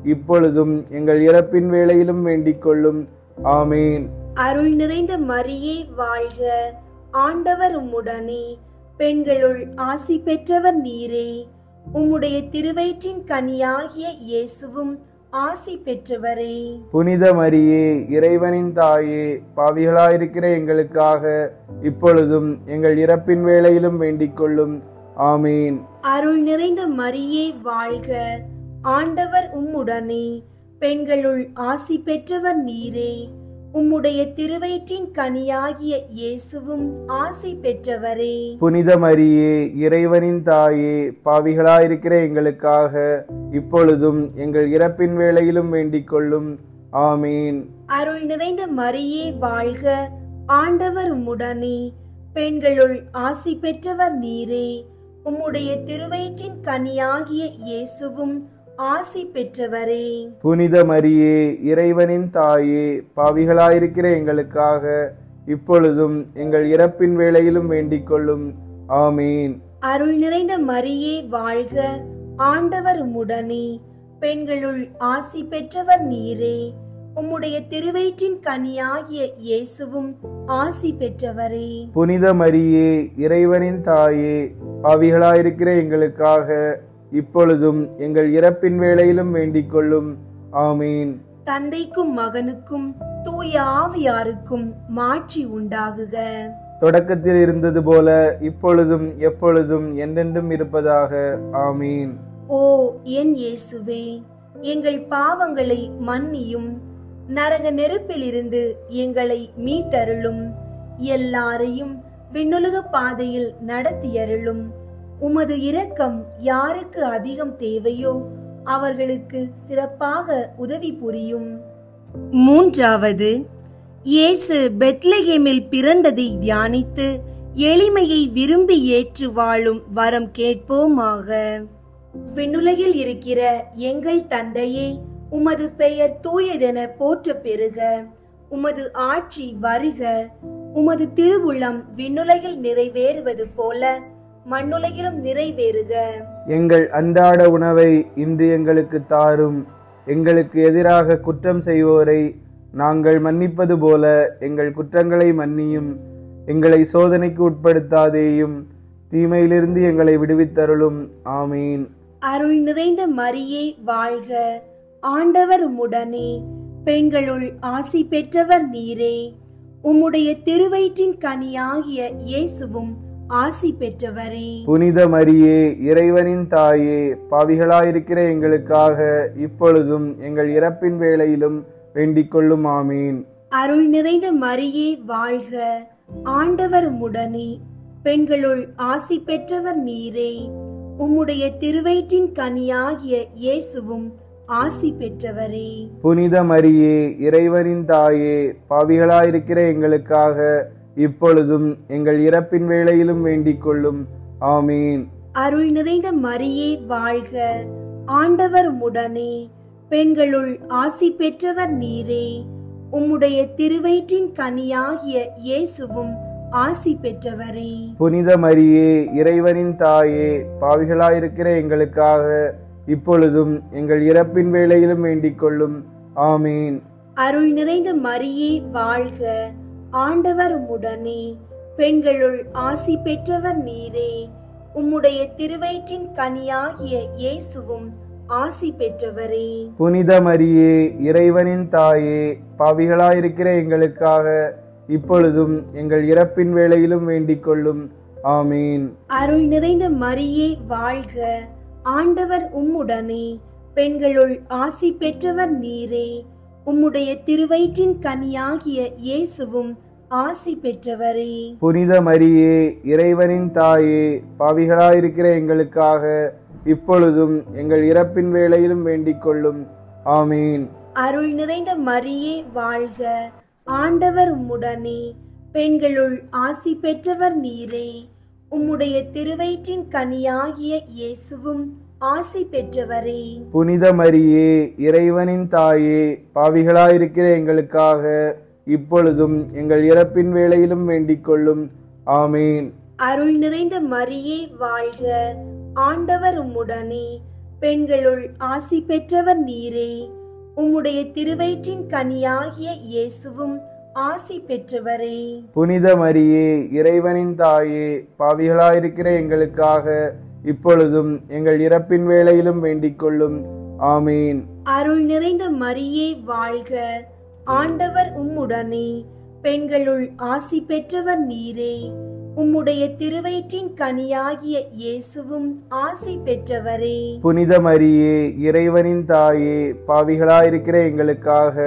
[SPEAKER 3] இப்பொழுதும் எங்கள் இறப்பின் வேளையிலும் வேண்டிக் கொள்ளும். ஆமீன்.
[SPEAKER 2] அருள் நிறைந்த மரியே வாழ்க, ஆண்டவர் உம்முடனே, பெண்களுள் ஆசி பெற்றவர் நீரே. உம்முடைய திருவயிற்றின் கனியாகிய இயேசுவும் ஆசி பெற்றவரே.
[SPEAKER 3] புனித மரியே, இறைவனின் தாயே, பாவிகளாயிருக்கிற எங்களுக்காக இப்பொழுதும் எங்கள் இறப்பின் வேளையிலும் வேண்டிக் கொள்ளும். ஆமீன்.
[SPEAKER 2] அருள் நிறைந்த மரியே வாழ்க, ஆண்டவர் உம்முடனே, பெண்களுள் ஆசி பெற்றவர் நீரே. உம்முடைய திருவயிற்றின் கனியாகிய இயேசுவும் ஆசி பெற்றவரே.
[SPEAKER 3] புனித மரியே, இறைவனின் தாயே, பாவிகளாயிருக்கிற எங்களுக்காக இப்பொழுதும் எங்கள் இறப்பின் வேளையிலும் வேண்டிக் கொள்ளும். ஆமீன்.
[SPEAKER 2] அருள் நிறைந்த மரியே வாழ்க, ஆண்டவர் உம்முடனே, பெண்களுள் ஆசி பெற்றவர் நீரே. உம்முடைய திருவயிற்றின் கனியாகிய இயேசுவும் ஆசி பெற்றவரே.
[SPEAKER 3] புனித மரியே, இறைவனின் தாயே, பாவிகளாயிருக்கிற எங்களுக்காக இப்பொழுதும் எங்கள் இறப்பின் வேளையிலும் வேண்டிக் கொள்ளும். ஆமீன்.
[SPEAKER 2] அருள் நிறைந்த மரியே வாழ்க, ஆண்டவர் உம்முடனே, பெண்களுள் ஆசி பெற்றவர் நீரே. உம்முடைய திருவயிற்றின் கனியாகிய இயேசுவும் ஆசி பெற்றவரே.
[SPEAKER 3] புனித மரியே, இறைவனின் தாயே, பாவிகளாயிருக்கிற எங்களுக்காக இப்பொழுதும் எங்கள் இறப்பின் வேளையிலும் வேண்டிக் கொள்ளும். ஆமீன்.
[SPEAKER 2] தந்தைக்கும் மகனுக்கும் தூய ஆவியாருக்கும் மாட்சி உண்டாகுக.
[SPEAKER 3] தொடக்கத்தில் இருந்தது போல இப்பொழுதும் எப்பொழுதும் என்றென்றும் இருப்பதாக. ஆமீன்.
[SPEAKER 2] ஓ என் இயேசுவே, எங்கள் பாவங்களை மன்னியும், நரக நெருப்பிலிருந்து எங்களை மீட்டருளும், எல்லாரையும் விண்ணுலக பாதையில் நடத்தியருளும். உமது இரக்கம் யாருக்கு அதிகம் தேவையோ அவர்களுக்கு சிறப்பாக உதவி புரியும். மூன்றாவது, இயேசு பெத்லகேமில் பிறந்ததை தியானித்து எளிமையை விரும்பி ஏற்று வாழும் வரம் கேட்போமாக. விண்ணுலகில் இருக்கிற எங்கள் தந்தையே, உமது பெயர் தூயதென போற்ற பெறுக. உமது ஆட்சி வருக. உமது திருவுளம் விண்ணுலகில் நிறைவேறுவது போல மண்ணுலகிலும் நிறைவேறுக.
[SPEAKER 3] எங்கள் அன்றாட உணவை இன்று எங்களுக்கு தாரும். எங்களுக்கு எதிராக குற்றம் செய்வோரை நாங்கள் மன்னிப்பது போல எங்கள் குற்றங்களை மன்னியும். எங்களை சோதனைக்கு உட்படுத்தாதேயும், தீமையிலிருந்து எங்களை விடுவித்தருளும். ஆமீன்.
[SPEAKER 2] அருள் நிறைந்த மரியே வாழ்க, ஆண்டவர் உம்முடனே, பெண்களுள் ஆசி பெற்றவர் நீரே. உம்முடைய திருவயிற்றின் கனியாகிய இயேசுவும் ஆசி பெற்றவரே.
[SPEAKER 3] புனித மரியே, இறைவனின் தாயே, பாவிகளாயிருக்கிற எங்களுக்காக இப்பொழுதும் எங்கள் இறப்பின் வேளையிலும் வேண்டிக் கொள்ளும். ஆமீன்.
[SPEAKER 2] அருள் நிறைந்த மரியே வாழ்க, ஆண்டவர் உம்முடனே, பெண்களுள் ஆசி பெற்றவர் நீரே. உம்முடைய திருவயிற்றின் கனியாகிய இயேசுவும் ஆசி பெற்றவரே.
[SPEAKER 3] புனித மரியே, இறைவனின் தாயே, பாவிகளாயிருக்கிற எங்களுக்காக இப்பொழுதும் எங்கள் இறப்பின் வேளையிலும் வேண்டிக் கொள்ளும். ஆமீன்.
[SPEAKER 2] அருள் நிறைந்த மரியே வாழ்க, ஆண்டவர் உம்முடனே, பெண்களுள் ஆசி பெற்றவர் நீரே. உம்முடைய திருவயிற்றின் கனியாகிய இயேசுவும் ஆசி பெற்றவரே.
[SPEAKER 3] புனித மரியே, இறைவனின் தாயே, பாவிகளாயிருக்கிற எங்களுக்காக இப்பொழுதும் எங்கள் இறப்பின் வேளையிலும் வேண்டிக் கொள்ளும். ஆமீன்.
[SPEAKER 2] அருள் நிறைந்த மரியே வாழ்க, ஆண்டவர் உம்முடனே, பெண்களுள் ஆசி பெற்றவர் நீரே. உம்முடைய திருவயிற்றின் கனியாகிய இயேசுவும் ஆசி பெற்றவரே.
[SPEAKER 3] புனித மரியே, இறைவனின் தாயே, பாவிகளாயிருக்கிற எங்களுக்காக இப்பொழுதும் எங்கள் இறப்பின் வேளையிலும் வேண்டிக் கொள்ளும். ஆமீன்.
[SPEAKER 2] அருள் நிறைந்த மரியே வாழ்க, ஆண்டவர் உம்முடனே, பெண்களுள் ஆசி பெற்றவர் நீரே. உம்முடைய திருவயிற்றின் கனியாகிய இயேசுவும் ஆசி பெற்றவரே.
[SPEAKER 3] புனித மரியே, இறைவனின் தாயே, பாவிகளாயிருக்கிற எங்களுக்காக இப்பொழுதும் எங்கள் இறப்பின் வேளையிலும் வேண்டிக் கொள்ளும். ஆமீன்.
[SPEAKER 2] அருள் நிறைந்த மரியே வாழ்க, ஆண்டவர் உம்முடனே, பெண்களுள் ஆசி பெற்றவர் நீரே. உம்முடைய திருவயிற்றின் கனியாகிய இயேசுவும் ஆசி பெற்றவரே.
[SPEAKER 3] புனித மரியே, இறைவனின் தாயே, பாவிகளாயிருக்கிற எங்களுக்காக இப்பொழுதும் எங்கள் இறப்பின் வேளையிலும் வேண்டிக் கொள்ளும். ஆமீன்.
[SPEAKER 2] அருள் நிறைந்த மரியே வாழ்க, ஆண்டவர் உம்முடனே, பெண்களுள் ஆசி பெற்றவர் நீரே. உம்முடைய திருவயிற்றின் கனியாகிய இயேசுவும் ஆசி பெற்றவரே.
[SPEAKER 3] புனித மரியே, இறைவனின் தாயே, பாவிகளாயிருக்கிற எங்களுக்காக இப்பொழுதும் எங்கள் இறப்பின் வேளையிலும் வேண்டிக் கொள்ளும். ஆமீன்.
[SPEAKER 2] அருள் நிறைந்த மரியே வாழ்க, ஆண்டவர் உம்முடனே, பெண்களுள் ஆசி பெற்றவர் நீரே. உம்முடைய திருவயிற்றின் கனியாகிய இயேசுவும் ஆசி பெற்றவரே.
[SPEAKER 3] புனித மரியே, இறைவனின் தாயே, பாவிகளாயிருக்கிற எங்களுக்காக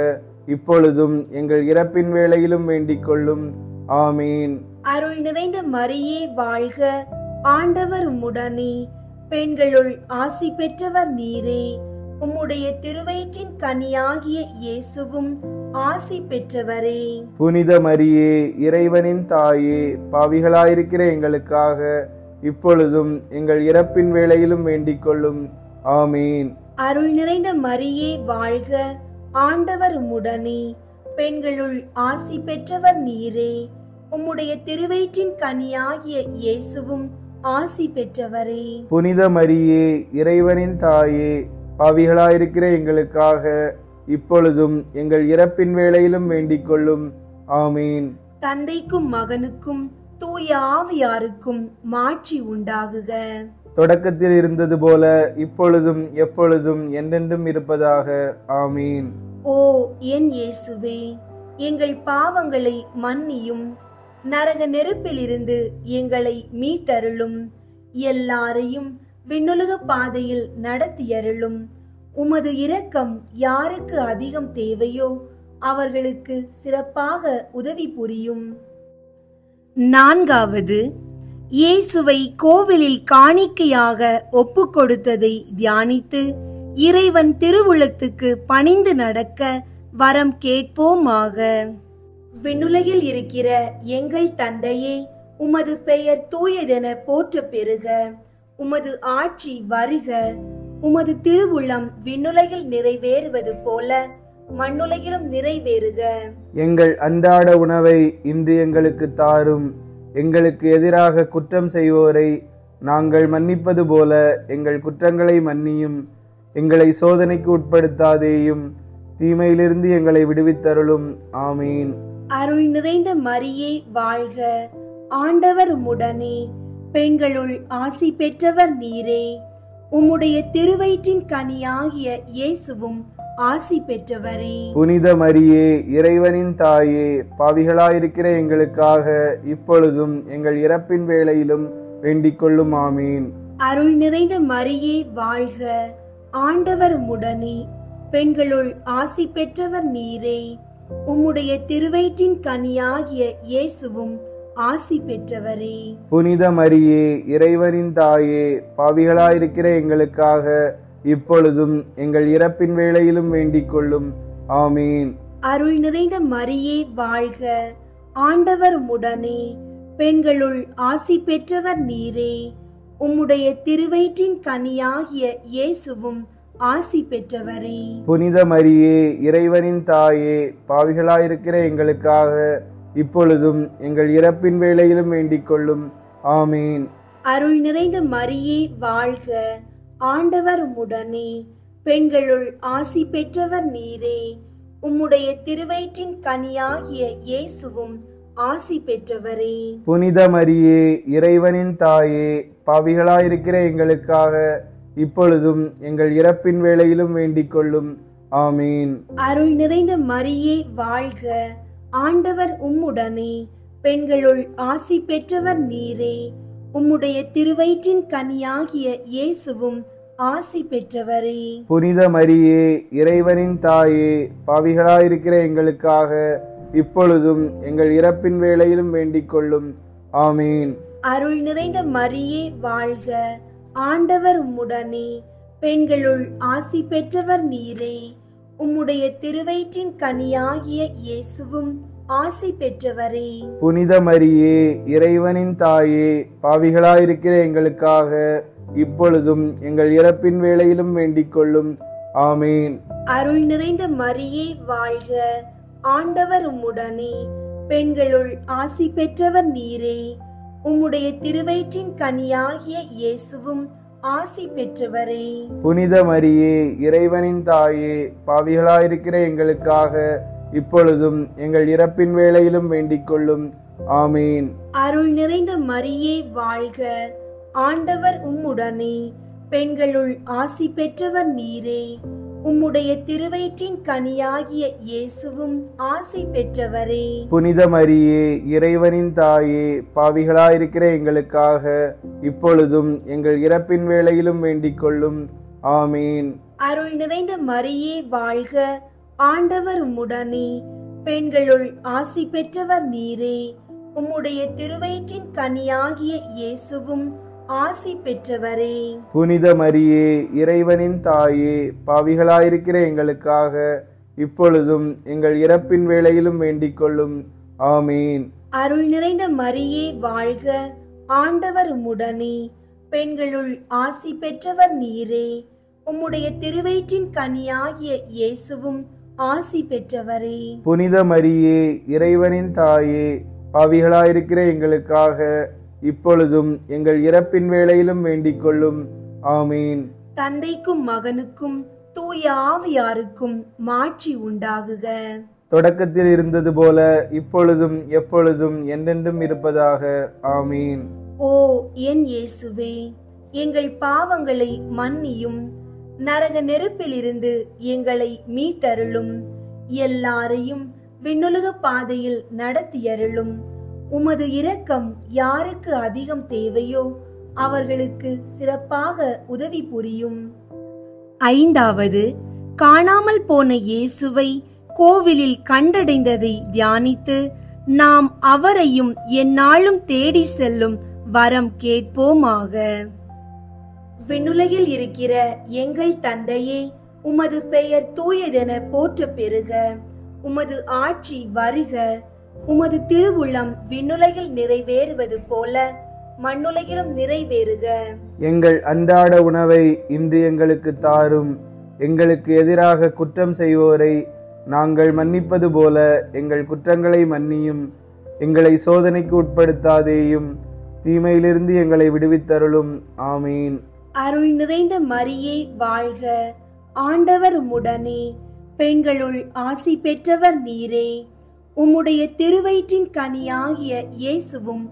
[SPEAKER 3] இப்பொழுதும் எங்கள் இறப்பின் வேளையிலும் வேண்டிக் கொள்ளும். ஆமீன்.
[SPEAKER 2] அருள் நிறைந்த மரியே வாழ்க, ஆண்டவர் உம்முடனே, பெண்களுள் ஆசி பெற்றவர் நீரே. உம்முடைய திருவயிற்றின் கனியாகிய இயேசுவும் ஆசி பெற்றவரே.
[SPEAKER 3] புனித மரியே, இறைவனின் தாயே, பாவிகளாயிருக்கிற எங்களுக்காக இப்பொழுதும் எங்கள் இறப்பின் வேளையிலும் வேண்டிக் கொள்ளும். ஆமீன்.
[SPEAKER 2] அருள் நிறைந்த மரியே வாழ்க, ஆண்டவர் உம்முடனே, பெண்களுள் ஆசி பெற்றவர் நீரே. உம்முடைய திருவயிற்றின் கனியாகிய இயேசுவும் ஆசி பெற்றவரே.
[SPEAKER 3] புனித மரியே, இறைவனின் தாயே, பாவிகளாயிருக்கிற எங்களுக்காக இப்பொழுதும் எங்கள் இறப்பின் வேளையிலும் வேண்டிக் கொள்ளும். ஆமீன்.
[SPEAKER 2] தந்தைக்கும் மகனுக்கும் தூய ஆவியாருக்கும் மாட்சி உண்டாகுக.
[SPEAKER 3] தொடக்கத்தில் இருந்தது போல இப்பொழுதும் எப்பொழுதும் என்றென்றும் இருப்பதாக. ஆமீன்.
[SPEAKER 2] ஓ என் இயேசுவே, எங்கள் பாவங்களை மன்னியும், நரக நெருப்பிலிருந்து எங்களை மீட்டருளும், எல்லாரையும் விண்ணுலக பாதையில் நடத்தியருளும். உமது இரக்கம் யாருக்கு அதிகம் தேவையோ அவர்களுக்கு சிறப்பாக உதவி புரியும். நான்காவது, இயேசுவை கோவிலில் காணிக்கையாக ஒப்பு கொடுத்ததை தியானித்து இறைவன் திருவுளத்துக்கு பணிந்து நடக்க வரம் கேட்போமாக. விண்ணுலகில் இருக்கிற எங்கள் தந்தையே, உமது பெயர் தூயதென போற்ற பெறுக. உமது ஆட்சி வருக. உமது திருவுளம் விண்ணுலகில் நிறைவேறுவது போல மண்ணுலகிலும் நிறைவேறுக.
[SPEAKER 3] எங்கள் அன்றாட உணவை இன்று எங்களுக்கு தாரும். எங்களுக்கு எதிராக குற்றம் செய்வோரை நாங்கள் மன்னிப்பது போல எங்கள் குற்றங்களை மன்னியும். எங்களை சோதனைக்கு உட்படுத்தாதேயும், தீமையிலிருந்து எங்களை விடுவித்தருளும். ஆமீன்.
[SPEAKER 2] அருள் நிறைந்த மரியே வாழ்க, ஆண்டவர் உம்முடனே, பெண்களுள் ஆசி பெற்றவர் நீரே. உம்முடைய திருவயிற்றின் கனியாகிய இயேசுவும் ஆசி பெற்றவரே.
[SPEAKER 3] புனித மரியே, இறைவனின் தாயே, பாவிகளாயிருக்கிற எங்களுக்காக இப்பொழுதும் எங்கள் இறப்பின் வேளையிலும் வேண்டிக் கொள்ளும். ஆமீன்.
[SPEAKER 2] அருள் நிறைந்த மரியே வாழ்க, ஆண்டவர் உம்முடனே, பெண்களுள் ஆசி பெற்றவர் நீரே. உம்முடைய திருவயிற்றின் கனியாகிய இயேசுவும் ஆசி பெற்றவரே.
[SPEAKER 3] புனித மரியே, இறைவனின் தாயே, பாவிகளாயிருக்கிற எங்களுக்காக இப்பொழுதும் எங்கள் இறப்பின் வேளையிலும் வேண்டிக் கொள்ளும். ஆமீன்.
[SPEAKER 2] அருள் நிறைந்த மரியே வாழ்க, ஆண்டவர் உம்முடனே, பெண்களுள் ஆசி பெற்றவர் நீரே. உம்முடைய திருவயிற்றின் கனியாகிய இயேசுவும் ஆசி பெற்றவரே.
[SPEAKER 3] புனித மரியே, இறைவனின் தாயே, பாவிகளாயிருக்கிற எங்களுக்காக இப்பொழுதும் எங்கள் இறப்பின் வேளையிலும் வேண்டிக் கொள்ளும். ஆமீன்.
[SPEAKER 2] அருள் நிறைந்த மரியே வாழ்க, ஆண்டவர் உம்முடனே, பெண்களுள் ஆசி பெற்றவர் நீரே. உம்முடைய திருவயிற்றின் கனியாகிய இயேசுவும் ஆசி பெற்றவரே.
[SPEAKER 3] புனித மரியே, இறைவனின் தாயே, பாவிகளாயிருக்கிற எங்களுக்காக இப்பொழுதும் எங்கள் இறப்பின் வேளையிலும் வேண்டிக் கொள்ளும். ஆமீன்.
[SPEAKER 2] அருள் நிறைந்த மரியே வாழ்க, ஆண்டவர் உம்முடனே, பெண்களுள் ஆசி பெற்றவர் நீரே. உம்முடைய திருவயிற்றின் கனியாகிய இயேசுவும் ஆசி பெற்றவரே.
[SPEAKER 3] புனித மரியே, இறைவனின் தாயே, பாவிகளாயிருக்கிற எங்களுக்காக இப்பொழுதும் எங்கள் இறப்பின் வேளையிலும் வேண்டிக் கொள்ளும். ஆமீன்.
[SPEAKER 2] அருள் நிறைந்த மரியே வாழ்க, ஆண்டவர் உம்முடனே, பெண்களுள் ஆசி பெற்றவர் நீரே. உம்முடைய திருவயிற்றின் கனியாகிய இயேசுவும் ஆசி பெற்றவரே.
[SPEAKER 3] புனித மரியே, இறைவனின் தாயே, பாவிகளாயிருக்கிற எங்களுக்காக இப்பொழுதும் எங்கள் இறப்பின் வேளையிலும் வேண்டிக் கொள்ளும். ஆமீன்.
[SPEAKER 2] அருள் நிறைந்த மரியே வாழ்க, ஆண்டவர் உம்முடனே, பெண்களுள் ஆசி பெற்றவர் நீரே. உம்முடைய திருவயிற்றின் கனியாகிய இயேசுவும் ஆசி பெற்றவரே.
[SPEAKER 3] புனித மரியே, இறைவனின் தாயே, பாவிகளாயிருக்கிற எங்களுக்காக இப்பொழுதும் எங்கள் இறப்பின் வேளையிலும் வேண்டிக் கொள்ளும். ஆமீன்.
[SPEAKER 2] அருள் நிறைந்த மரியே வாழ்க, ஆண்டவர் உம்முடனே, பெண்களுள் ஆசி பெற்றவர் நீரே. உம்முடைய திருவயிற்றின் கனியாகிய இயேசுவும் ஆசி பெற்றவரே.
[SPEAKER 3] புனித மரியே, இறைவனின் தாயே, பாவிகளாயிருக்கிற எங்களுக்காக இப்பொழுதும் எங்கள் இறப்பின் வேளையிலும் வேண்டிக் கொள்ளும். ஆமீன்.
[SPEAKER 2] அருள் நிறைந்த மரியே வாழ்க, ஆண்டவர் உம்முடனே, பெண்களுள் ஆசி பெற்றவர் நீரே. உம்முடைய திருவயிற்றின் கனியாகிய இயேசுவும் ஆசி பெற்றவரே.
[SPEAKER 3] புனித மரியே, இறைவனின் தாயே, பாவிகளாயிருக்கிற எங்களுக்காக இப்பொழுதும் எங்கள் இறப்பின் வேளையிலும் வேண்டிக் கொள்ளும். ஆமீன்.
[SPEAKER 2] அருள் நிறைந்த மரியே வாழ்க, ஆண்டவர் உம்முடனே, பெண்களுள் ஆசி பெற்றவர் நீரே. உம்முடைய திருவயிற்றின் கனியாகிய இயேசுவும் ஆசி பெற்றவரே.
[SPEAKER 3] புனித மரியே, இறைவனின் தாயே, பாவிகளாயிருக்கிற எங்களுக்காக இப்பொழுதும் எங்கள் இறப்பின் வேளையிலும் வேண்டிக் கொள்ளும். ஆமீன்.
[SPEAKER 2] தந்தைக்கும் மகனுக்கும் தூய ஆவியாருக்கும் மாட்சி உண்டாகுக.
[SPEAKER 3] தொடக்கத்தில் இருந்தது போல இப்பொழுதும் எப்பொழுதும் என்றென்றும் இருப்பதாக. ஆமீன்.
[SPEAKER 2] ஓ என் இயேசுவே, எங்கள் பாவங்களை மன்னியும், நரக நெருப்பிலிருந்து எங்களை மீட்டருளும், எல்லாரையும் விண்ணுலக பாதையில் நடத்தியருளும். உமது இரக்கம் யாருக்கு அதிகம் தேவையோ அவர்களுக்கு சிறப்பாக உதவி புரியும். ஐந்தாவது, காணாமல் போன இயேசுவை கோவிலில் கண்டடைந்ததை தியானித்து நாம் அவரையும் எந்நாளும் தேடி செல்லும் வரம் கேட்போமாக. விண்ணுலகில் இருக்கிற எங்கள் தந்தையே, உமது பெயர் தூயதென போற்ற பெறுக. உமது ஆட்சி வருக. உமது திருவுள்ளம் விண்ணுலகில் நிறைவேறுவது போல மண்ணுலகிலும் நிறைவேறுக.
[SPEAKER 3] எங்கள் அன்றாட உணவை இன்று எங்களுக்கு தாரும். எங்களுக்கு எதிராக குற்றம் செய்வோரை நாங்கள் மன்னிப்பது போல எங்கள் குற்றங்களை மன்னியும். எங்களை சோதனைக்கு உட்படுத்தாதேயும், தீமையிலிருந்து எங்களை விடுவித்தருளும். ஆமீன்.
[SPEAKER 2] அருள் நிறைந்த மரியே வாழ்க, ஆண்டவர் உம்முடனே, பெண்களுள் ஆசி பெற்றவர் நீரே. உம்முடைய திருவயிற்றின் கனியாகிய இயேசுவும்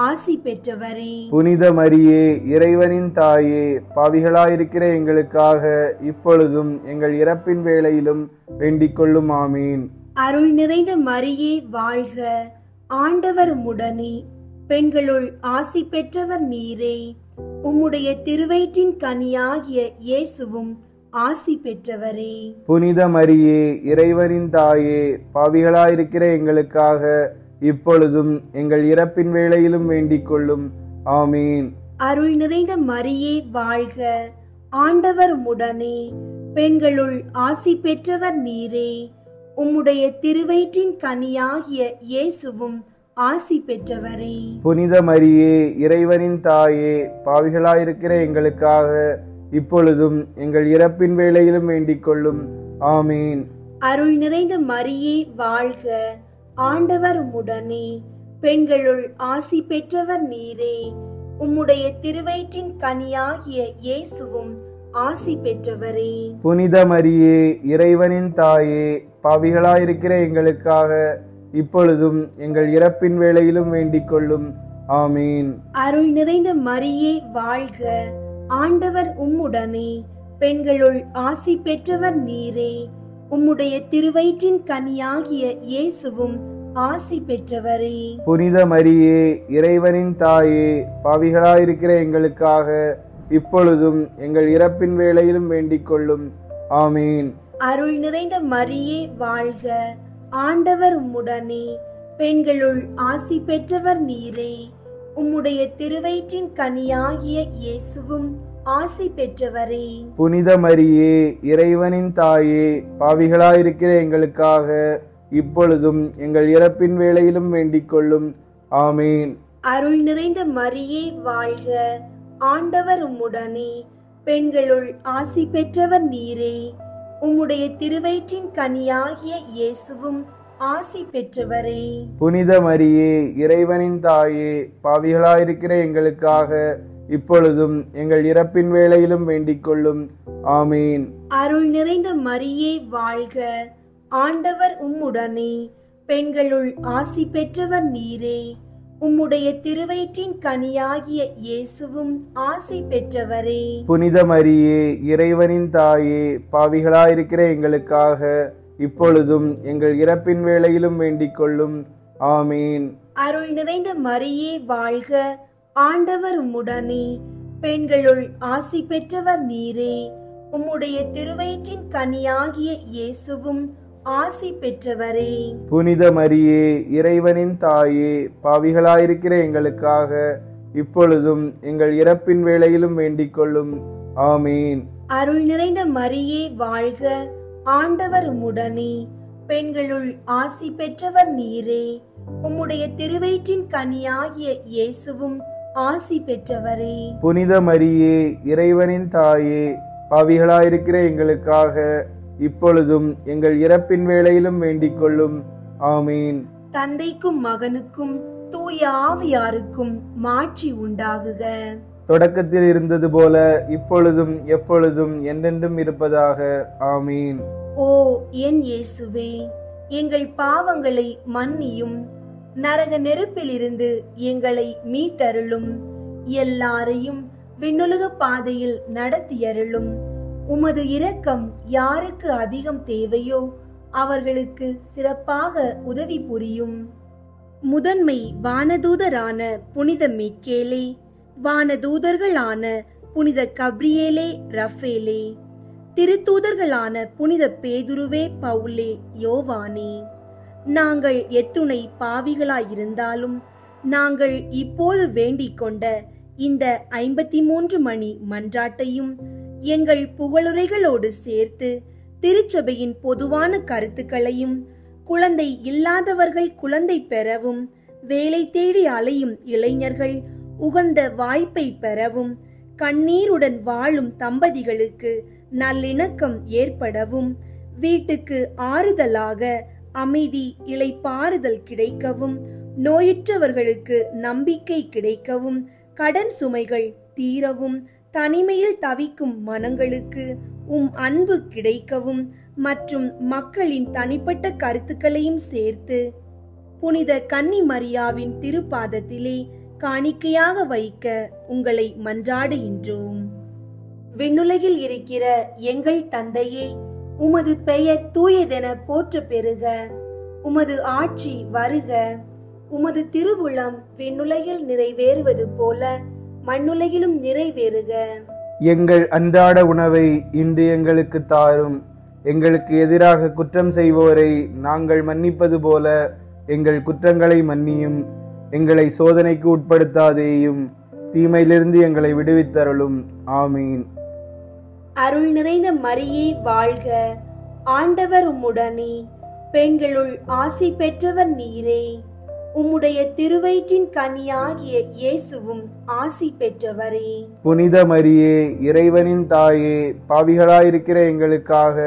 [SPEAKER 2] ஆசி பெற்றவரே.
[SPEAKER 3] புனித மரியே, இறைவனின் தாயே, பாவிகளாயிருக்கிற எங்களுக்காக இப்பொழுதும் எங்கள் இறப்பின் வேளையிலும் வேண்டிக் கொள்ளும். ஆமீன்.
[SPEAKER 2] அருள் நிறைந்த மரியே வாழ்க, ஆண்டவர் உம்முடனே, பெண்களுள் ஆசி பெற்றவர் நீரே. உம்முடைய திருவயிற்றின் கனியாகிய இயேசுவும் ஆசி பெற்றவரே.
[SPEAKER 3] புனித மரியே, இறைவனின் தாயே, பாவிகளாயிருக்கிற எங்களுக்காக இப்பொழுதும் எங்கள் இறப்பின் வேளையிலும் வேண்டிக் கொள்ளும். ஆமீன்.
[SPEAKER 2] அருள் நிறைந்த மரியே வாழ்க, ஆண்டவர் உம்முடனே, பெண்களுள் ஆசி பெற்றவர் நீரே. உம்முடைய திருவயிற்றின் கனியாகிய இயேசுவும் ஆசி பெற்றவரே.
[SPEAKER 3] புனித மரியே, இறைவனின் தாயே, பாவிகளாயிருக்கிற எங்களுக்காக இப்பொழுதும் எங்கள் இறப்பின் வேளையிலும் வேண்டிக் கொள்ளும். ஆமீன்.
[SPEAKER 2] அருள் நிறைந்த மரியே வாழ்க, ஆண்டவர் உம்முடனே, பெண்களுள் ஆசி பெற்றவர் நீரே. உம்முடைய திருவயிற்றின் கனியாகிய இயேசுவும் ஆசி பெற்றவரே.
[SPEAKER 3] புனித மரியே, இறைவனின் தாயே, பாவிகளாயிருக்கிற எங்களுக்காக இப்பொழுதும் எங்கள் இறப்பின் வேளையிலும் வேண்டிக் கொள்ளும். ஆமீன்.
[SPEAKER 2] அருள் நிறைந்த மரியே வாழ்க, ஆண்டவர் உம்முடனே, பெண்களுள் ஆசி பெற்றவர் நீரே. உம்முடைய திருவயிற்றின் கனியாகிய இயேசுவும் ஆசி பெற்றவரே.
[SPEAKER 3] புனித மரியே, இறைவனின் தாயே, பாவிகளாயிருக்கிற எங்களுக்காக இப்பொழுதும் எங்கள் இறப்பின் வேளையிலும் வேண்டிக் கொள்ளும். ஆமீன்.
[SPEAKER 2] அருள் நிறைந்த மரியே வாழ்க, ஆண்டவர் உம்முடனே, பெண்களுள் ஆசி பெற்றவர் நீரே. உம்முடைய திருவயிற்றின் கனியாகிய இயேசுவும் ஆசி பெற்றவரே.
[SPEAKER 3] புனித மரியே, இறைவனின் தாயே, பாவிகளாயிருக்கிற எங்களுக்காக இப்பொழுதும் எங்கள் இறப்பின் வேளையிலும் வேண்டிக் கொள்ளும். ஆமீன்.
[SPEAKER 2] அருள் நிறைந்த மரியே வாழ்க, ஆண்டவர் உம்முடனே, பெண்களுள் ஆசி பெற்றவர் நீரே. உம்முடைய திருவயிற்றின் கனியாகிய இயேசுவும் ஆசி பெற்றவரே.
[SPEAKER 3] புனித மரியே, இறைவனின் தாயே, பாவிகளாயிருக்கிற எங்களுக்காக இப்பொழுதும் எங்கள் இறப்பின் வேளையிலும் வேண்டிக் கொள்ளும். ஆமீன்.
[SPEAKER 2] அருள் நிறைந்த மரியே வாழ்க, ஆண்டவர் உம்முடனே, பெண்களுள் ஆசி பெற்றவர் நீரே. உம்முடைய திருவயிற்றின் கனியாகிய இயேசுவும் ஆசி பெற்றவரே.
[SPEAKER 3] புனித மரியே, இறைவனின் தாயே, பாவிகளாயிருக்கிற எங்களுக்காக இப்பொழுதும் எங்கள் இறப்பின் வேளையிலும் வேண்டிக் கொள்ளும். ஆமீன்.
[SPEAKER 2] அருள் நிறைந்த மரியே வாழ்க, ஆண்டவர் உம்முடனே, பெண்களுள் ஆசி பெற்றவர் நீரே. உம்முடைய திருவயிற்றின் கனியாகிய இயேசுவும் ஆசி பெற்றவரே.
[SPEAKER 3] புனித மரியே, இறைவனின் தாயே, பாவிகளாயிருக்கிற எங்களுக்காக இப்பொழுதும் எங்கள் இறப்பின் வேளையிலும் வேண்டிக் கொள்ளும். ஆமீன்.
[SPEAKER 2] அருள் நிறைந்த மரியே வாழ்க, ஆண்டவர் உம்முடனே, பெண்களுள் ஆசி பெற்றவர் நீரே. உம்முடைய திருவயிற்றின் கனியாகிய இயேசுவும் ஆசி பெற்றவரே.
[SPEAKER 3] புனித மரியே, இறைவனின் தாயே, பாவிகளாயிருக்கிற எங்களுக்காக இப்பொழுதும் எங்கள் இறப்பின் வேளையிலும் வேண்டிக் கொள்ளும். ஆமீன்.
[SPEAKER 2] தந்தைக்கும் மகனுக்கும் தூய ஆவியாருக்கும் மாட்சி உண்டாகுக.
[SPEAKER 3] தொடக்கத்தில் இருந்தது போல இப்பொழுதும் எப்பொழுதும் என்றென்றும் இருப்பதாக. ஆமீன்.
[SPEAKER 2] ஓ என் இயேசுவே, எங்கள் பாவங்களை மன்னியும், நரக நெருப்பிலிருந்து எங்களை மீட்டருளும், எல்லாரையும் விண்ணுலக பாதையில் நடத்தியருளும். உமது இரக்கம் யாருக்கு அதிகம் தேவையோ அவர்களுக்கு சிறப்பாக உதவி புரியும். முதன்மை வானதூதரான புனித மிக்கேலே, வானதூதர்களான புனித கப்ரியேலே, ரஃபேலே, திருத்தூதர்களான புனித பேதுருவே, பவுலே, யோவானே, நாங்கள் எத்துணை பாவிகளாயிருந்தாலும் நாங்கள் இப்போது வேண்டிக் கொண்ட இந்த 53 மணி மன்றாட்டையும் எங்கள் புகழுரைகளோடு சேர்த்து திருச்சபையின் பொதுவான கருத்துக்களையும், குழந்தை இல்லாதவர்கள் குழந்தை பெறவும், வேலை தேடி அலையும் இளைஞர்கள் உகந்த வாய்ப்பை பெறவும், கண்ணீருடன் வாழும் தம்பதிகளுக்கு நல்லிணக்கம் ஏற்படவும், வீட்டுக்கு ஆறுதலாக அமைதி இளைப்பாறுதல் கிடைக்கவும், நோயுற்றவர்களுக்கு நம்பிக்கை கிடைக்கவும், கடன் சுமைகள் தீரவும், தனிமையில் தவிக்கும் மனங்களுக்கு அன்பு கிடைக்கவும் மற்றும் மக்களின் தனிப்பட்ட கருத்துக்களையும் சேர்த்து புனித கன்னி மரியாவின் திருப்பாதத்திலே காணிக்கையாக வைக்க உங்களை மன்றாடுகின்றோம். விண்ணுலகில் இருக்கிற எங்கள் தந்தையே, உமது பெயர் தூயதென போற்ற பெறுக. உமது ஆட்சி வருக. உமது திருவுளம் விண்ணுலகில் நிறைவேறுவது போல மண்ணுலகிலும் நிறைவேறுக.
[SPEAKER 3] எங்கள் அன்றாட உணவை இன்று எங்களுக்கு தாரும். எங்களுக்கு எதிராக குற்றம் செய்வோரை நாங்கள் மன்னிப்பது போல எங்கள் குற்றங்களை மன்னியும். எங்களை சோதனைக்கு உட்படுத்தாதேயும், தீமையிலிருந்து எங்களை விடுவித்தருளும். ஆமீன்.
[SPEAKER 2] அருள் நிறைந்த மரியே வாழ்க, ஆண்டவர் உம்முடனே, பெண்களுள் ஆசி பெற்றவர் நீரே. உம்முடைய திருவயிற்றின் கனியாகிய இயேசுவும் ஆசி பெற்றவரே.
[SPEAKER 3] புனித மரியே, இறைவனின் தாயே, பாவிகளாயிருக்கிற எங்களுக்காக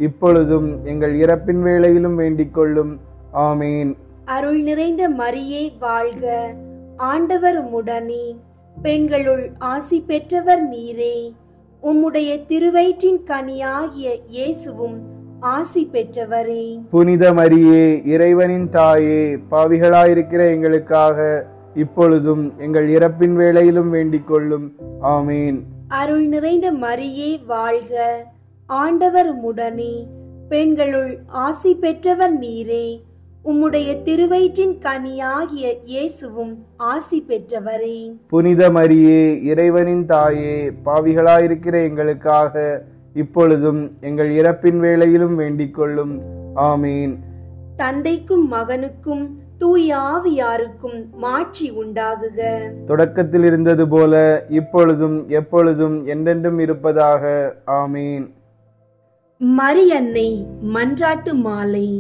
[SPEAKER 3] இப்பொழுதும் எங்கள் இறப்பின் வேளையிலும் வேண்டிக் கொள்ளும். ஆமீன்.
[SPEAKER 2] அருள் நிறைந்த மரியே வாழ்க, ஆண்டவர் உம்முடனே, பெண்களுள் ஆசி பெற்றவர் நீரே. உம்முடைய திருவயிற்றின் கனியாகிய இயேசுவும் ஆசி பெற்றவரே.
[SPEAKER 3] புனித மரியே, இறைவனின் தாயே, பாவிகளாயிருக்கிற எங்களுக்காக இப்பொழுதும் எங்கள் இறப்பின் வேளையிலும் வேண்டிக் கொள்ளும். ஆமீன்.
[SPEAKER 2] அருள் நிறைந்த மரியே வாழ்க, ஆண்டவர் உம்முடனே, பெண்களுள் ஆசி பெற்றவர் நீரே. உம்முடைய திருவயிற்றின் கனியாகிய இயேசுவும் ஆசி பெற்றவரே.
[SPEAKER 3] புனித மரியே, இறைவனின் தாயே, பாவிகளாயிருக்கிற எங்களுக்காக இப்பொழுதும் எங்கள் இறப்பின் வேளையிலும் வேண்டிக் கொள்ளும். ஆமீன்.
[SPEAKER 2] தந்தைக்கும் மகனுக்கும் தூய ஆவியாருக்கும் மாட்சி உண்டாகுக.
[SPEAKER 3] தொடக்கத்தில் இருந்தது போல இப்பொழுதும் எப்பொழுதும் என்றென்றும் இருப்பதாக. ஆமீன்.
[SPEAKER 2] மரியன்னை மன்றாட்டு மாலை.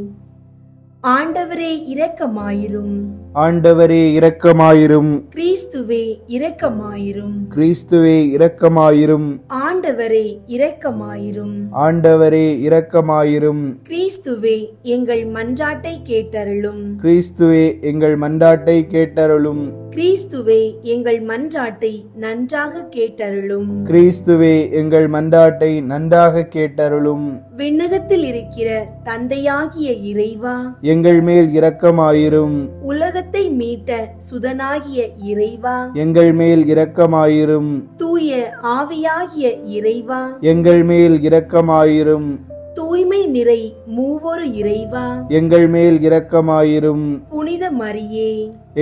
[SPEAKER 2] ஆண்டவரே இரக்கமாயிரும்.
[SPEAKER 3] ஆண்டவரே இரக்கமாயிரும்.
[SPEAKER 2] கிறிஸ்துவே இரக்கமாயிரும்.
[SPEAKER 3] கிறிஸ்துவே இரக்கமாயிரும்.
[SPEAKER 2] ஆண்டவரே இரக்கமாயிரும்.
[SPEAKER 3] ஆண்டவரே இரக்கமாயிரும்.
[SPEAKER 2] கிறிஸ்துவே எங்கள் மன்றாட்டை கேட்டருளும்.
[SPEAKER 3] கிறிஸ்துவே எங்கள் மன்றாட்டை கேட்டருளும்.
[SPEAKER 2] கிறிஸ்துவே எங்கள் மன்றாட்டை நன்றாக கேட்டருளும்.
[SPEAKER 3] கிறிஸ்துவே எங்கள் மன்றாட்டை நன்றாக கேட்டருளும்.
[SPEAKER 2] விண்ணகத்தில் இருக்கிற தந்தையாகிய இறைவா,
[SPEAKER 3] எங்கள் மேல் இரக்கமாயிரும்.
[SPEAKER 2] உலகத்தை மீட்ட சுதனாகிய இறைவா,
[SPEAKER 3] எங்கள் மேல் இரக்கமாயிரும்.
[SPEAKER 2] தூய ஆவியாகிய இறைவா,
[SPEAKER 3] எங்கள் மேல் இரக்கமாயிரும்.
[SPEAKER 2] தூய்மை நிறை மூவொரு இறைவா,
[SPEAKER 3] எங்கள் மேல் இரக்கமாயிரும்.
[SPEAKER 2] புனித மரியே,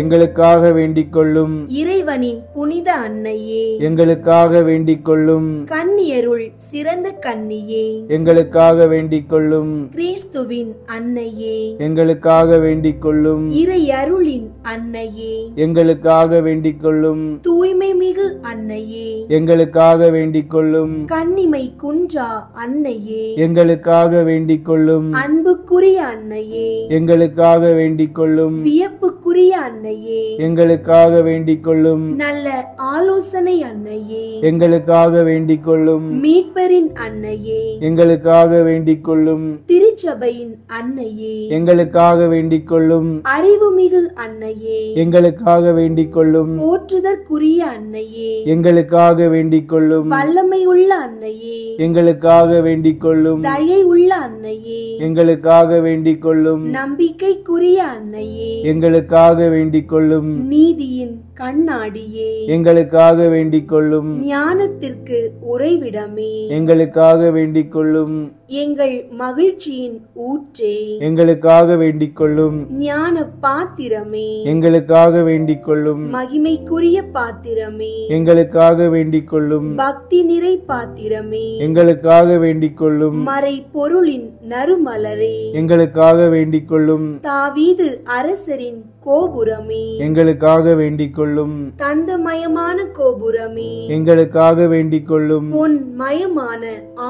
[SPEAKER 3] எங்களுக்காக வேண்டிக் கொள்ளும்.
[SPEAKER 2] இறைவனின் புனித அன்னையே,
[SPEAKER 3] எங்களுக்காக வேண்டிக் கொள்ளும்.
[SPEAKER 2] கன்னியருள் சிறந்த கன்னியே,
[SPEAKER 3] எங்களுக்காக வேண்டிக் கொள்ளும்.
[SPEAKER 2] கிறிஸ்துவின் அன்னையே,
[SPEAKER 3] எங்களுக்காக வேண்டிக் கொள்ளும்.
[SPEAKER 2] இறையருளின் அன்னையே,
[SPEAKER 3] எங்களுக்காக வேண்டிக் கொள்ளும்.
[SPEAKER 2] தூய்மை மிகு அன்னையே,
[SPEAKER 3] எங்களுக்காக வேண்டிக் கொள்ளும்.
[SPEAKER 2] கன்னிமை குன்றா அன்னையே,
[SPEAKER 3] எங்களுக்காக வேண்டிக் கொள்ளும்.
[SPEAKER 2] அன்புக்குரிய அன்னையே,
[SPEAKER 3] எங்களுக்காக வேண்டிக் கொள்ளும்.
[SPEAKER 2] வியப்புக்குரிய அன்னையே,
[SPEAKER 3] எங்களுக்காக வேண்டிக் கொள்ளும்.
[SPEAKER 2] நல்ல ஆலோசனை அன்னையே,
[SPEAKER 3] எங்களுக்காக வேண்டிக் கொள்ளும்.
[SPEAKER 2] மீட்பரின் அன்னையே,
[SPEAKER 3] எங்களுக்காக வேண்டிக் கொள்ளும்.
[SPEAKER 2] திருச்சபையின் அன்னையே,
[SPEAKER 3] எங்களுக்காக வேண்டிக் கொள்ளும்.
[SPEAKER 2] அறிவுமிகு அன்னையே,
[SPEAKER 3] எங்களுக்காக வேண்டிக் கொள்ளும்.
[SPEAKER 2] போற்றுதற்குரிய அன்னையே,
[SPEAKER 3] எங்களுக்காக வேண்டிக் கொள்ளும்.
[SPEAKER 2] வல்லமை உள்ள அன்னையே,
[SPEAKER 3] எங்களுக்காக வேண்டிக் கொள்ளும்.
[SPEAKER 2] தயை உள்ள அன்னையே,
[SPEAKER 3] எங்களுக்காக வேண்டிக் கொள்ளும்.
[SPEAKER 2] நம்பிக்கைக்குரிய அன்னையே,
[SPEAKER 3] எங்களுக்காக வேண்டிக் கொள்ளும்.
[SPEAKER 2] நீதியின் கண்ணாடியே,
[SPEAKER 3] எங்களுக்காக வேண்டிக் கொள்ளும்.
[SPEAKER 2] ஞானத்திற்கு உறைவிடமே,
[SPEAKER 3] எங்களுக்காக வேண்டிக் கொள்ளும்.
[SPEAKER 2] எங்கள் மகிழ்ச்சியின் ஊற்றே,
[SPEAKER 3] எங்களுக்காக வேண்டிக் கொள்ளும்.
[SPEAKER 2] ஞான பாத்திரமே,
[SPEAKER 3] எங்களுக்காக வேண்டிக் கொள்ளும்.
[SPEAKER 2] மகிமைக்குரிய பாத்திரமே,
[SPEAKER 3] எங்களுக்காக வேண்டிக் கொள்ளும்.
[SPEAKER 2] பக்தி நிறை பாத்திரமே,
[SPEAKER 3] எங்களுக்காக வேண்டிக் கொள்ளும்.
[SPEAKER 2] மறை பொருளின் நறுமலரே,
[SPEAKER 3] எங்களுக்காக வேண்டிக் கொள்ளும்.
[SPEAKER 2] தாவீது அரசரின் கோபுரமே,
[SPEAKER 3] எங்களுக்காக வேண்டிக் கொள்ளும்.
[SPEAKER 2] தந்தமயமான கோபுரமே,
[SPEAKER 3] எங்களுக்காக வேண்டிக் கொள்ளும்.
[SPEAKER 2] பொன் மயமான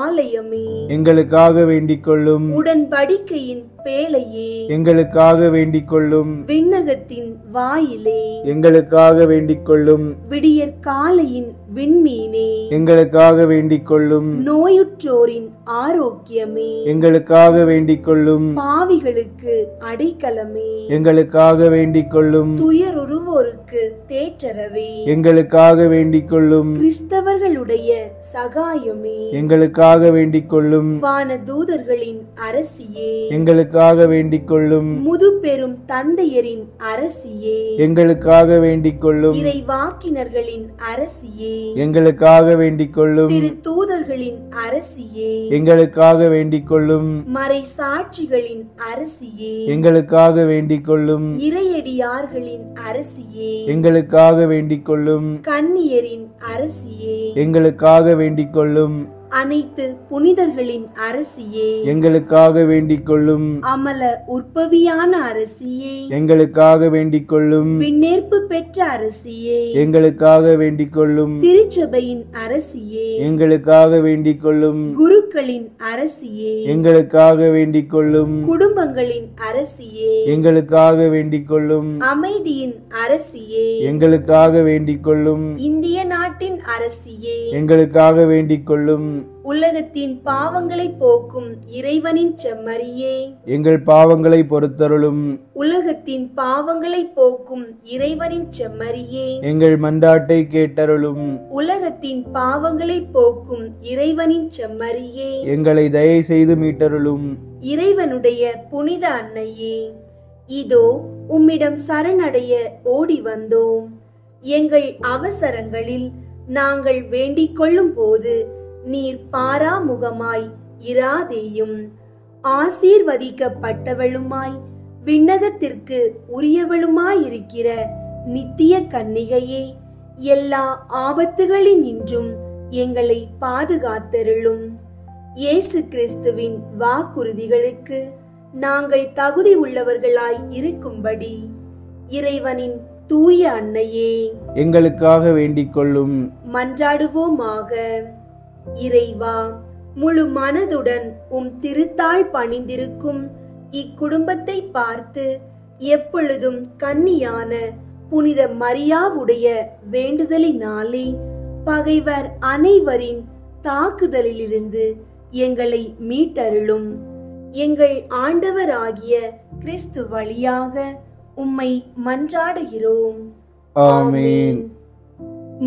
[SPEAKER 2] ஆலயமே,
[SPEAKER 3] எங்களுக்காக வேண்டிக் கொள்ளும்.
[SPEAKER 2] உடன்படிக்கையின் பேழையே,
[SPEAKER 3] எங்களுக்காக வேண்டிக் கொள்ளும்.
[SPEAKER 2] விண்ணகத்தின் வாயிலே,
[SPEAKER 3] எங்களுக்காக வேண்டிக் கொள்ளும்.
[SPEAKER 2] விடியற் காலையின் விண்மீனே,
[SPEAKER 3] எங்களுக்காக வேண்டிக் கொள்ளும்.
[SPEAKER 2] நோயுற்றோரின் ஆரோக்கியமே,
[SPEAKER 3] எங்களுக்காக வேண்டிக் கொள்ளும்.
[SPEAKER 2] பாவிகளுக்கு அடைக்கலமே,
[SPEAKER 3] எங்களுக்காக வேண்டிக் கொள்ளும்.
[SPEAKER 2] துயருருவோருக்கு தேற்றரவே,
[SPEAKER 3] எங்களுக்காக வேண்டிக் கொள்ளும்.
[SPEAKER 2] கிறிஸ்தவர்களுடைய சகாயமே,
[SPEAKER 3] எங்களுக்காக வேண்டிக் கொள்ளும்.
[SPEAKER 2] வானதூதர்களின் அரசியே,
[SPEAKER 3] எங்களுக்காக வேண்டிக் கொள்ளும்.
[SPEAKER 2] முதுபெரும் தந்தையரின் அரசியே,
[SPEAKER 3] எங்களுக்காக வேண்டிக் கொள்ளும்.
[SPEAKER 2] இறைவாக்கினர்களின் அரசியே,
[SPEAKER 3] எங்களுக்காக வேண்டிக் கொள்ளும்.
[SPEAKER 2] திரு தூதர்களின் அரசியே,
[SPEAKER 3] எங்களுக்காக வேண்டிக் கொள்ளும்.
[SPEAKER 2] மறை சாட்சிகளின் அரசியே,
[SPEAKER 3] எங்களுக்காக வேண்டிக் கொள்ளும்.
[SPEAKER 2] இறையடியார்களின் அரசியே,
[SPEAKER 3] எங்களுக்காக வேண்டிக் கொள்ளும்.
[SPEAKER 2] கன்னியரின் அரசியே,
[SPEAKER 3] எங்களுக்காக வேண்டிக் கொள்ளும்.
[SPEAKER 2] அனைத்து புனிதர்களின் அரசியே,
[SPEAKER 3] எங்களுக்காக வேண்டிக் கொள்ளும்.
[SPEAKER 2] அமல உற்பவியான அரசியே,
[SPEAKER 3] எங்களுக்காக வேண்டிக் கொள்ளும்.
[SPEAKER 2] விண்ணேற்பு பெற்ற அரசியே,
[SPEAKER 3] எங்களுக்காக வேண்டிக் கொள்ளும்.
[SPEAKER 2] திருச்சபையின் அரசியே,
[SPEAKER 3] எங்களுக்காக வேண்டிக் கொள்ளும்.
[SPEAKER 2] குருக்களின் அரசியே,
[SPEAKER 3] எங்களுக்காக வேண்டிக் கொள்ளும்.
[SPEAKER 2] குடும்பங்களின் அரசியே,
[SPEAKER 3] எங்களுக்காக வேண்டிக் கொள்ளும்.
[SPEAKER 2] அமைதியின் அரசியே,
[SPEAKER 3] எங்களுக்காக வேண்டிக் கொள்ளும்.
[SPEAKER 2] இந்திய நாட்டின் அரசியே,
[SPEAKER 3] எங்களுக்காக வேண்டிக் கொள்ளும்.
[SPEAKER 2] உலகத்தின் பாவங்களை போக்கும் இறைவனின் செம்மறியே,
[SPEAKER 3] எங்கள் பாவங்களை பொறுத்தருளும்.
[SPEAKER 2] உலகத்தின் பாவங்களை போக்கும் இறைவனின் செம்மறியே,
[SPEAKER 3] எங்கள் மன்றாட்டை கேட்டருளும்.
[SPEAKER 2] உலகத்தின் பாவங்களை போக்கும் இறைவனின் செம்மறியே,
[SPEAKER 3] எங்களை தயை செய்து மீட்டருளும்.
[SPEAKER 2] இறைவனுடைய புனித அன்னையே, இதோ உம்மிடம் சரணடைய ஓடி வந்தோம். எங்கள் அவசரங்களில் நாங்கள் வேண்டிக் கொள்ளும் போது நீர் பாராமுகமாய் இராதேயும். ஆசீர்வதிக்கப்பட்டவளுமாய் விண்ணகத்திற்கு உரியவளுமாயிருக்கிற நித்திய கன்னிகையே, எல்லா ஆபத்துகளினின்றும் எங்களை பாதுகாத்தருளும். இயேசு கிறிஸ்துவின் வாக்குறுதிகளுக்கு நாங்கள் தகுதி உள்ளவர்களாய் இருக்கும்படி இறைவனின் தூய அன்னையே,
[SPEAKER 3] எங்களுக்காக வேண்டிக் கொள்ளும்.
[SPEAKER 2] மன்றாடுவோமாக. இறைவா, முழு மனதுடன் உம் திருத்தாள் பணிந்திருக்கும் இக்குடும்பத்தை பார்த்து எப்பொழுதும் கன்னியான புனித மரியாவுடைய வேண்டுதலினாலே பகைவர் அனைவரின் தாக்குதலிலிருந்து எங்களை மீட்டருளும். எங்கள் ஆண்டவராகிய கிறிஸ்து வழியாக உம்மை மன்றாடுகிறோம்.
[SPEAKER 3] ஆமென்.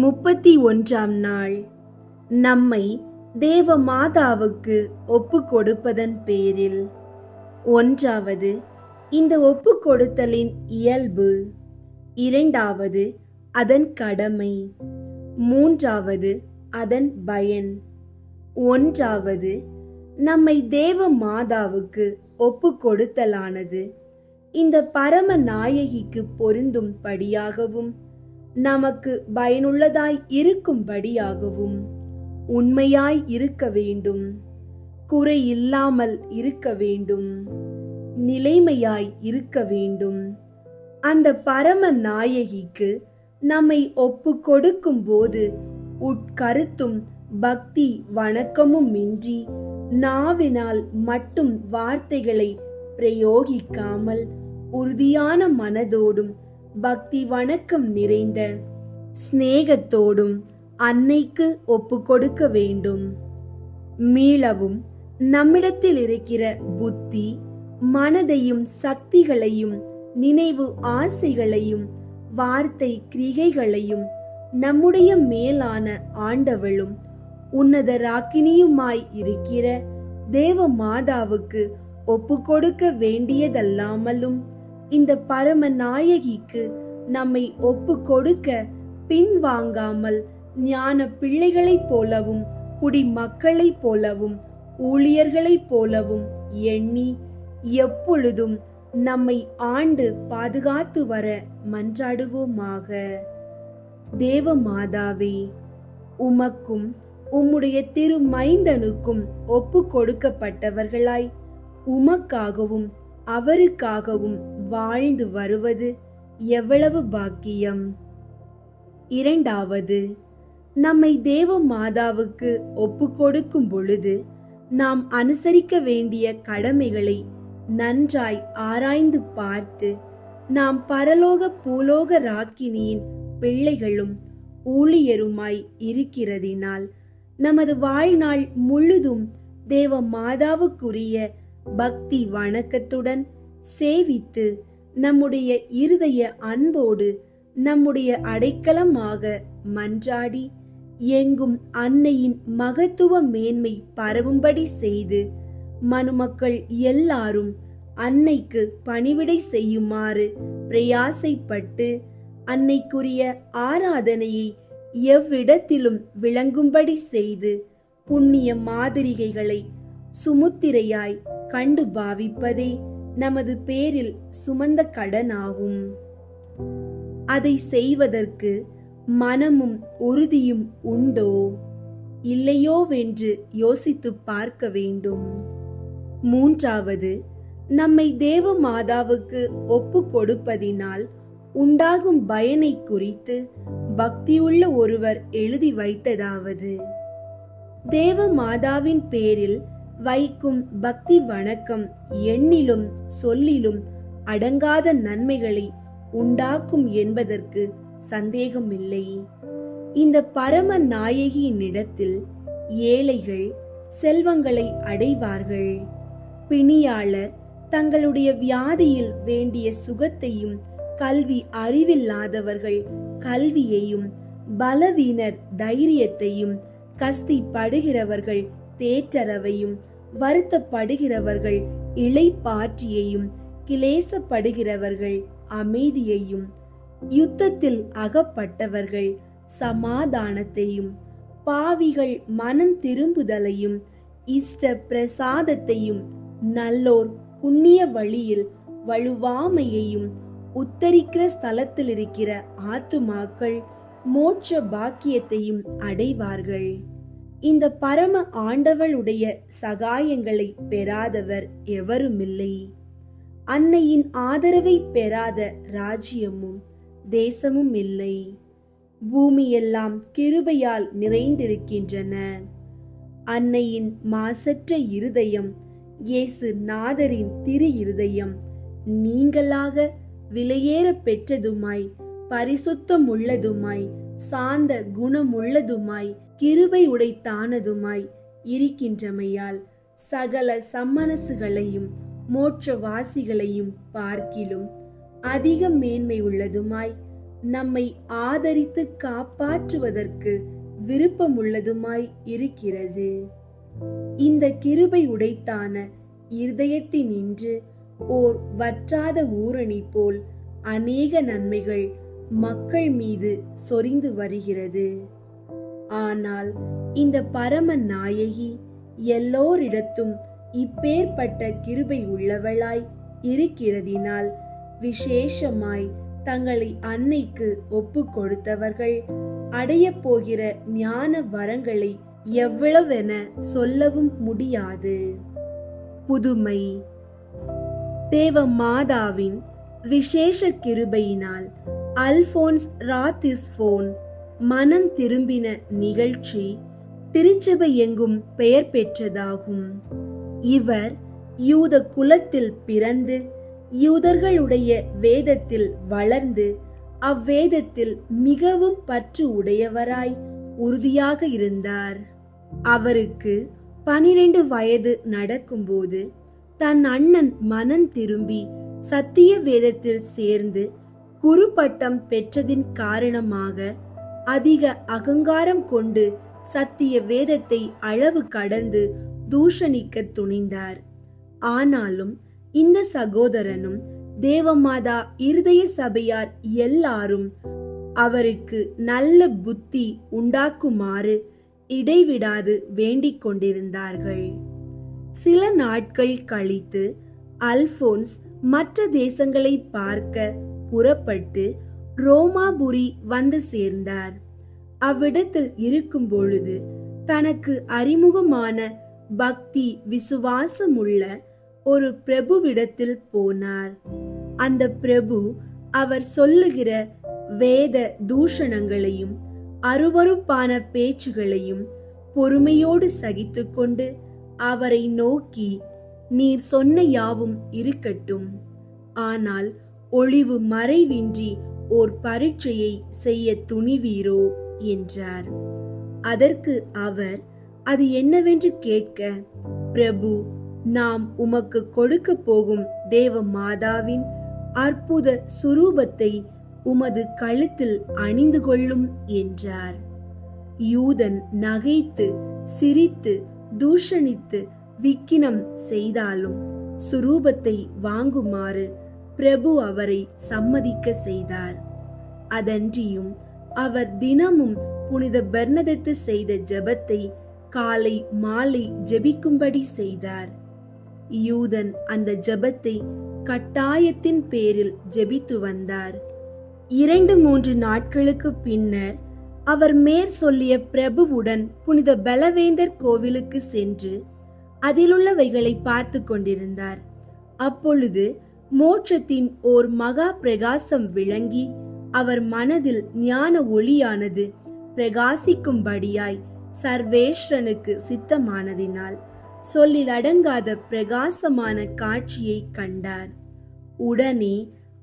[SPEAKER 2] 31ஆம் நாள். நம்மை தேவ மாதாவுக்கு ஒப்பு கொடுப்பதன் பேரில். 1வது, இந்த ஒப்பு கொடுத்தலின் இயல்பு. 2வது, அதன் கடமை. 3வது, அதன் பயன். 1வது, நம்மை தேவ மாதாவுக்கு ஒப்பு கொடுத்தலானது இந்த பரம நாயகிக்கு பொருந்தும்படியாகவும் நமக்கு பயனுள்ளதாய் இருக்கும்படியாகவும் உண்மையாய் இருக்க வேண்டும், குறையில்லாமல் இருக்க வேண்டும், நிலைமையாய் இருக்க வேண்டும். அந்த பரம நாயகிக்கு நம்மை ஒப்பு கொடுக்கும் போது உட்கருத்தும் பக்தி வணக்கமும் இன்றி நாவினால் மட்டும் வார்த்தைகளை பிரயோகிக்காமல் உறுதியான மனதோடும் பக்தி வணக்கம் நிறைந்த சிநேகத்தோடும் அன்னைக்கு ஒப்பு கொடுக்க வேண்டும். மீளவும் நம்மிடத்தில் இருக்கிற புத்தி, மனதையும் சக்திகளையும் நினைவு ஆசைகளையும் வார்த்தை கிரிகைகளையும் நம்முடைய மேலான ஆண்டவளும் உன்னத ராக்கினியுமாய் இருக்கிற தேவ மாதாவுக்கு ஒப்பு கொடுக்க வேண்டியதல்லாமலும் இந்த பரம நாயகிக்கு நம்மை ஒப்பு கொடுக்க பின்வாங்காமல் ஞான பிள்ளைகளைப் போலவும் குடிமக்களைப் போலவும் ஊழியர்களைப் போலவும் எண்ணி எப்பொழுதும் நம்மை ஆண்டு பாதுகாத்து வர மன்றாடுவோமாக. தேவ மாதாவே, உமக்கும் உம்முடைய திருமைந்தனுக்கும் ஒப்பு கொடுக்கப்பட்டவர்களாய் உமக்காகவும் அவருக்காகவும் வாழ்ந்து வருவது எவ்வளவு பாக்கியம். இரண்டாவது, நம்மை தேவ மாதாவுக்கு ஒப்பு கொடுக்கும் பொழுது நாம் அனுசரிக்க வேண்டிய கடமைகளை நன்றாய் ஆராய்ந்து பார்த்து நாம் பரலோக பூலோக ராக்கினியின் பிள்ளைகளும் ஊழியருமாய் இருக்கிறதினால் நமது வாழ்நாள் முழுதும் தேவ மாதாவுக்குரிய பக்தி வணக்கத்துடன் சேவித்து நம்முடைய இருதய அன்போடு நம்முடைய அடைக்கலமாக மன்றாடி எங்கும் அன்னையின் மகத்துவ மேன்மை பரவும்படி செய்து மனுமக்கள் எல்லாரும் அன்னைக்கு பணிவிடை செய்யுமாறு பிரயாசைப்பட்டு அன்னைக்குரிய ஆராதனையை எவ்விடத்திலும் விளங்கும்படி செய்து புண்ணிய மாதிரிகைகளை சுமுத்திரையாய் கண்டு பாவிப்பதே நமது பேரில் சுமந்த கடனாகும். அதை செய்வதற்கு மனமும் உறுதியும் உண்டோ இல்லையோவென்று யோசித்து பார்க்க வேண்டும். மூன்றாவது, நம்மை தேவ மாதாவுக்கு ஒப்பு கொடுப்பதினால் உண்டாகும் பயனை குறித்து பக்தியுள்ள ஒருவர் எழுதி வைத்ததாவது: தேவ மாதாவின் பேரில் வைக்கும் பக்தி வணக்கம் எண்ணிலும் சொல்லிலும் அடங்காத நன்மைகளை உண்டாக்கும் என்பதற்கு சந்தேகமில்லை. இந்த பரம நாயகியினிடத்தில் ஏழைகள் செல்வங்களை அடைவார்கள். பிணியாளர் தங்களுடைய வியாதியில் வேண்டிய சுகத்தையும் கல்வி அறிவில்லாதவர்கள் கல்வியையும் பலவீனர் தைரியத்தையும் கஸ்திப்படுகிறவர்கள் தேற்றரவையும் வருத்தப்படுகிறவர்கள் இளைப்பாற்றியையும் கிளேசப்படுகிறவர்கள் அமைதியையும் யுத்தத்தில் அகப்பட்டவர்கள் சமாதானத்தையும் பாவிகள் மனம் திரும்புதலையும் இஷ்ட பிரசாதத்தையும் நல்லோர் புண்ணிய வழியில் வலுவாமையையும் உத்தரிக்கிற ஸ்தலத்தில் இருக்கிற ஆத்துமாக்கள் மோட்ச பாக்கியத்தையும் அடைவார்கள். இந்த பரம ஆண்டவளுடைய சகாயங்களை பெறாதவர் எவருமில்லை. அன்னையின் ஆதரவை பெறாத ராஜ்யமும் தேசமும் இல்லை. பூமியெல்லாம் கிருபையால் நிறைந்திருக்கின்றன. அன்னையின் மாசற்ற இருதயம், இயேசு நாதரின் திரு இருதயம் நீங்களாக விலையேற பெற்றதுமாய் பரிசுத்தமுள்ளதுமாய் சாந்த குணமுள்ளதுமாய் கிருபை உடைத்தானதுமாய் இருக்கின்றமையால் சகல சம்மனசுகளையும் மோட்சவாசிகளையும் பார்க்கிலும் அதிக மேன்மை உள்ளதுமாய் நம்மை ஆதரித்து காப்பாற்றுவதற்கு விருப்பமுள்ளதுமாய் இருக்கிறது. இந்த கிருபை உடைத்தான இருதயத்தினின்று ஓர் வற்றாத ஊரணி போல் அநேக நன்மைகள் மக்கள் மீது சொரிந்து வருகிறது. ஆனால் இந்த பரம நாயகி எல்லோரிடத்தும் இப்பேற்பட்ட கிருபை உள்ளவளாய் இருக்கிறதினால் விசேஷமாய் தங்களை அன்னைக்கு ஒப்பு கொடுத்தவர்கள் அடைய போகிற ஞான வரங்களை எவ்வளவென சொல்லவும் முடியாது. புதுமை. தேவ மாதாவின் விசேஷ கிருபையினால் அல்போன்ஸ் ராத்திஸ்போன் மனம் திரும்பின நிகழ்ச்சி திருச்சபை எங்கும் பெயர் பெற்றதாகும். இவர் யூத குலத்தில் பிறந்து யூதர்களுடைய வேதத்தில் வளர்ந்து அவ்வேதத்தில் மிகவும் பற்று உடையவராய் உறுதியாக இருந்தார். அவருக்கு 12 வயது நடக்கும்போது தன் அண்ணன் மனம் திரும்பி சத்திய வேதத்தில் சேர்ந்து குரு பட்டம் பெற்றதின் காரணமாக அதிக அகங்காரம் கொண்டு சத்திய வேதத்தை அளவு கடந்து தூஷணிக்க துணிந்தார். ஆனாலும் இந்த சகோதரனும் தேவமாதா இருதய சபையார் எல்லாரும் அவருக்கு நல்ல புத்தி உண்டாக்குமாறு இடைவிடாது வேண்டிக் கொண்டிருந்தார்கள். சில நாட்கள் கழித்து அல்போன்ஸ் மற்ற தேசங்களை பார்க்க புறப்பட்டு ரோமாபுரி வந்து சேர்ந்தார். அவ்விடத்தில் இருக்கும் பொழுது தனக்கு அறிமுகமான பக்தி விசுவாசமுள்ள ஒரு பிரபுவிடத்தில் போனார். அந்த பிரபு அவர் சொல்லுகிற வேத தூஷணங்களையும் அருவருப்பான பேச்சுகளையும் பொறுமையோடு சகித்து கொண்டு அவரை நோக்கி, நீர் சொன்ன யாவும் இருக்கட்டும், ஆனால் ஒளிவு மறைவின்றி ஓர் பரீட்சையை செய்ய துணிவீரோ என்றார். அதற்கு அவர், அது என்னவென்று கேட்க, பிரபு, நாம் உமக்கு கொடுக்க போகும் தேவ மாதாவின் அற்புத சுரூபத்தை உமது கழுத்தில் அணிந்து கொள்ளும் என்றார். யூதன் நகைத்து சிரித்து தூஷணித்து விக்கினம் செய்தாலும் சுரூபத்தை வாங்குமாறு பிரபு அவரை சம்மதிக்க செய்தார். அதன்றியும் அவர் தினமும் புனித பெர்னதெத்து செய்த ஜெபத்தை காலை மாலை ஜெபிக்கும்படி செய்தார். யூதன் அந்த ஜெபத்தை கட்டாயத்தின் பேரில் ஜெபித்து வந்தார். 2-3 நாட்களுக்கு பின்னர் அவர் மேற் சொல்லிய பிரபுவுடன் புனித பலவேந்தர் கோவிலுக்கு சென்று அதிலுள்ளவைகளை பார்த்து கொண்டிருந்தார். அப்பொழுது மோட்சத்தின் ஓர் மகா பிரகாசம் விளங்கி அவர் மனதில் ஞான ஒளியானது பிரகாசிக்கும்படியாய் சர்வேஸ்வரனுக்கு சித்தமானதினால் சொல்லில் அடங்காத பிரகாசமான காட்சியை கண்டார். உடனே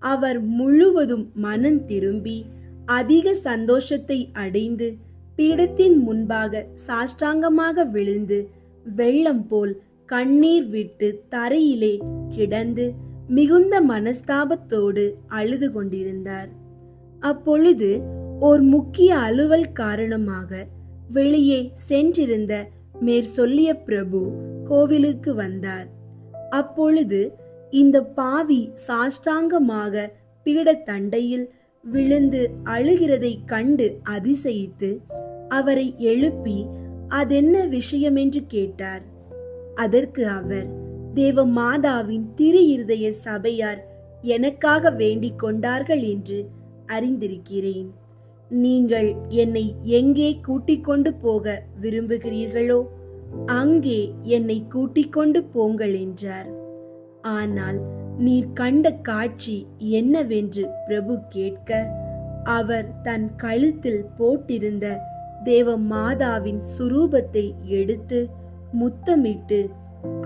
[SPEAKER 2] அவர் முழுவதும் மனம் திரும்பி அதிக சந்தோஷத்தை அடைந்து பீடத்தின் முன்பாக சாஷ்டாங்கமாக விழுந்து வெள்ளம் போல் கண்ணீர் விட்டு தரையிலே கிடந்து மிகுந்த மனஸ்தாபத்தோடு அழுது கொண்டிருந்தார். அப்பொழுது ஓர் முக்கிய அலுவல் காரணமாக வெளியே சென்றிருந்த மேற் சொல்லிய பிரபு கோவிலுக்கு வந்தார். அப்பொழுது இந்த பாவி சாஷ்டாங்கமாக பீடத்தண்டையில் விழுந்து அழுகிறதை கண்டு அதிசயித்து அவரை எழுப்பி அதென்ன விஷயம் என்று கேட்டார். அதற்கு அவர், தேவ மாதாவின் திரு இருதய சபையார் எனக்காக வேண்டிக் கொண்டார்கள் என்று அறிந்திருக்கிறேன். நீங்கள் என்னை எங்கே கூட்டிக் கொண்டு போக விரும்புகிறீர்களோ அங்கே என்னை கூட்டிக் கொண்டு போங்கள் என்றார். ஆனால் நீர் கண்ட காட்சி என்னவென்று பிரபு கேட்க, அவர் தன் கழுத்தில் போட்டிருந்த தேவ மாதாவின் சுரூபத்தை எடுத்து முத்தமிட்டு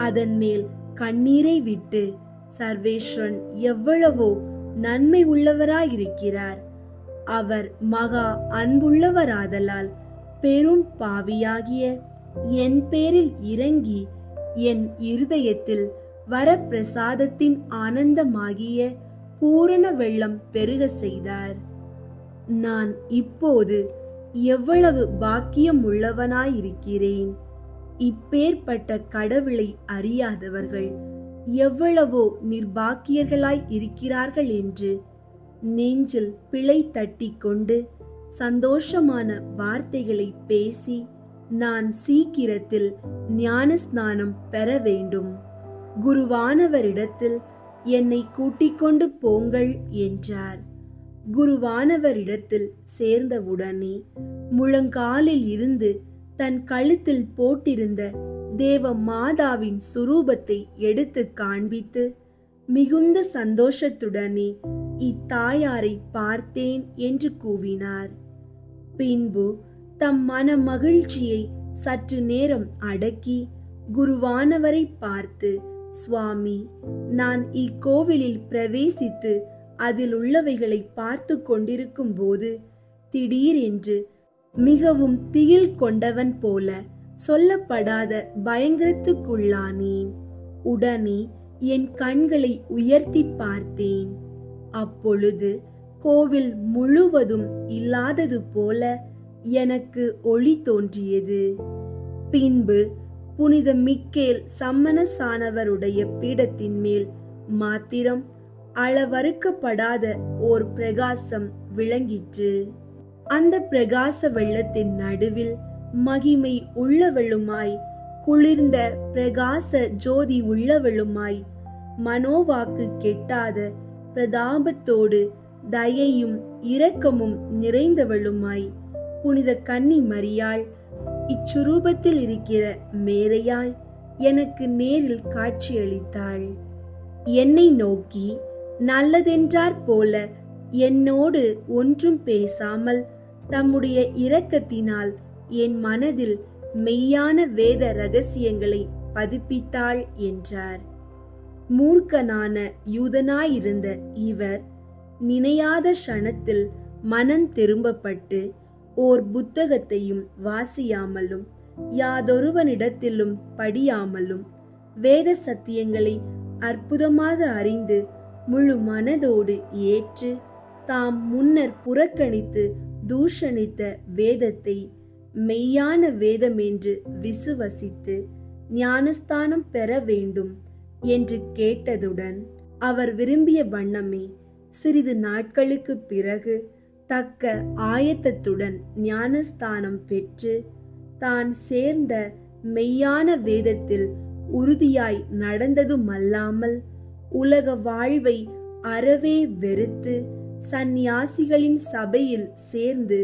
[SPEAKER 2] அதன் மேல் கண்ணீரை விட்டு, சர்வேஸ்வரன் எவ்வளவோ நன்மை உள்ளவராயிருக்கிறார், அவர் மகா அன்புள்ளவராதலால் பெரும் பாவியாகிய என் பேரில் இறங்கி என் இருதயத்தில் வரப்பிரசாதத்தின் ஆனந்தமாகிய பூரண வெள்ளம் பெருக செய்தார். நான் இப்போது எவ்வளவு பாக்கியம் உள்ளவனாயிருக்கிறேன். இப்பேற்பட்ட கடவுளை அறியாதவர்கள் எவ்வளவோ நிர்பாக்கியர்களாய் இருக்கிறார்கள் என்று நெஞ்சில் பிழை தட்டி கொண்டு சந்தோஷமான வார்த்தைகளை பேசி நான் சீக்கிரத்தில் ஞான ஸ்நானம் பெற வேண்டும், குருவானவரிடத்தில் என்னை கூட்டிக் கொண்டு போங்கள் என்றார். குருவானவரிடத்தில் சேர்ந்தவுடனே முழங்காலில் இருந்து தன் கழுத்தில் போட்டிருந்த தேவ மாதாவின் சுரூபத்தை எடுத்து காண்பித்து மிகுந்த சந்தோஷத்துடனே இத்தாயாரை பார்த்தேன் என்று கூவினார். பின்பு தம் மன மகிழ்ச்சியை சற்று நேரம் அடக்கி குருவானவரை பார்த்து, சுவாமி, நான் இக்கோவிலில் பிரவேசித்து அதில் உள்ளவைகளை பார்த்து கொண்டிருக்கும் போது திடீரென்று மிகவும் திகில் கொண்டவன் போல சொல்லப்படாத பயங்கரத்துக்குள்ளானேன். உடனே என் கண்களை உயர்த்தி பார்த்தேன். அப்பொழுது கோவில் முழுவதும் இல்லாதது போல எனக்கு ஒளி தோன்றியது. பின்பு புனித மிக்கேல் சம்மனசானவருடைய பீடத்தின் மேல் மாத்திரம் அளவறுக்கப்படாத ஓர் பிரகாசம் விளங்கிற்று. அந்த பிரகாச வெள்ளத்தின் நடுவில் மகிமை உள்ளவளுமாய், குளிர்ந்த பிரகாச ஜோதி உள்ளவளுமாய், மனோவாக்கு கெட்டாத பிரதாபத்தோடு தயையும் இரக்கமும் நிறைந்தவளுமாய் புனித கன்னி மரியாள் இச்சுரூபத்தில் இருக்கிற மேரையாய் எனக்கு நேரில் காட்சியளித்தாள். என்னை நோக்கி நல்லதென்றார் போல என்னோடு ஒன்றும் பேசாமல் தம்முடைய இரக்கத்தினால் என் மனதில் மெய்யான வேத ரகசியங்களை பதிப்பித்தாள் என்றார். மூர்க்கனான யூதனாயிருந்த இவர் நினையாத க்ஷணத்தில் மனம் திரும்பப்பட்டு ஓர் புத்தகத்தையும் வாசியாமலும் யாதொருவனிடத்திலும் படியாமலும் வேத சத்தியங்களை அற்புதமாக அறிந்து முழு மனதோடு ஏற்று தாம் முன்னர் புறக்கணித்து தூஷணித்த வேதத்தை மெய்யான வேதம் என்று விசுவசித்து ஞானஸ்தானம் பெற வேண்டும் என்று கேட்டதுடன் அவர் விரும்பிய வண்ணமே சிறிது நாட்களுக்கு பிறகு தக்க ஆயத்தத்துடன் ஞானஸ்தானம் பெற்று தான் சேர்ந்த மெய்யான வேதத்தில் உறுதியாய் நடந்ததுமல்லாமல் உலக வாழ்வை அறவே வெறுத்து சந்நியாசிகளின் சபையில் சேர்ந்து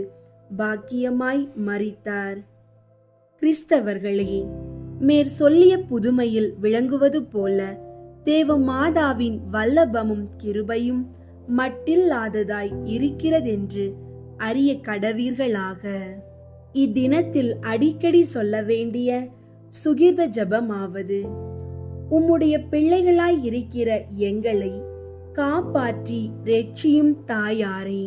[SPEAKER 2] பாக்கியமாய் மரித்தார். கிறிஸ்தவர்களே, மேற் சொல்லிய புதுமையில் விளங்குவது போல தேவ மாதாவின் வல்லபமும் கிருபையும் மட்டில்லாததாய் இருக்கிறதென்று அறிய கடவீர்களாக. இத்தினத்தில் அடிக்கடி சொல்ல வேண்டிய சுகிர்த ஜபமாவது, உம்முடைய பிள்ளைகளாய் இருக்கிற எங்களை காப்பாற்றி ரட்சியும் தாயாரே.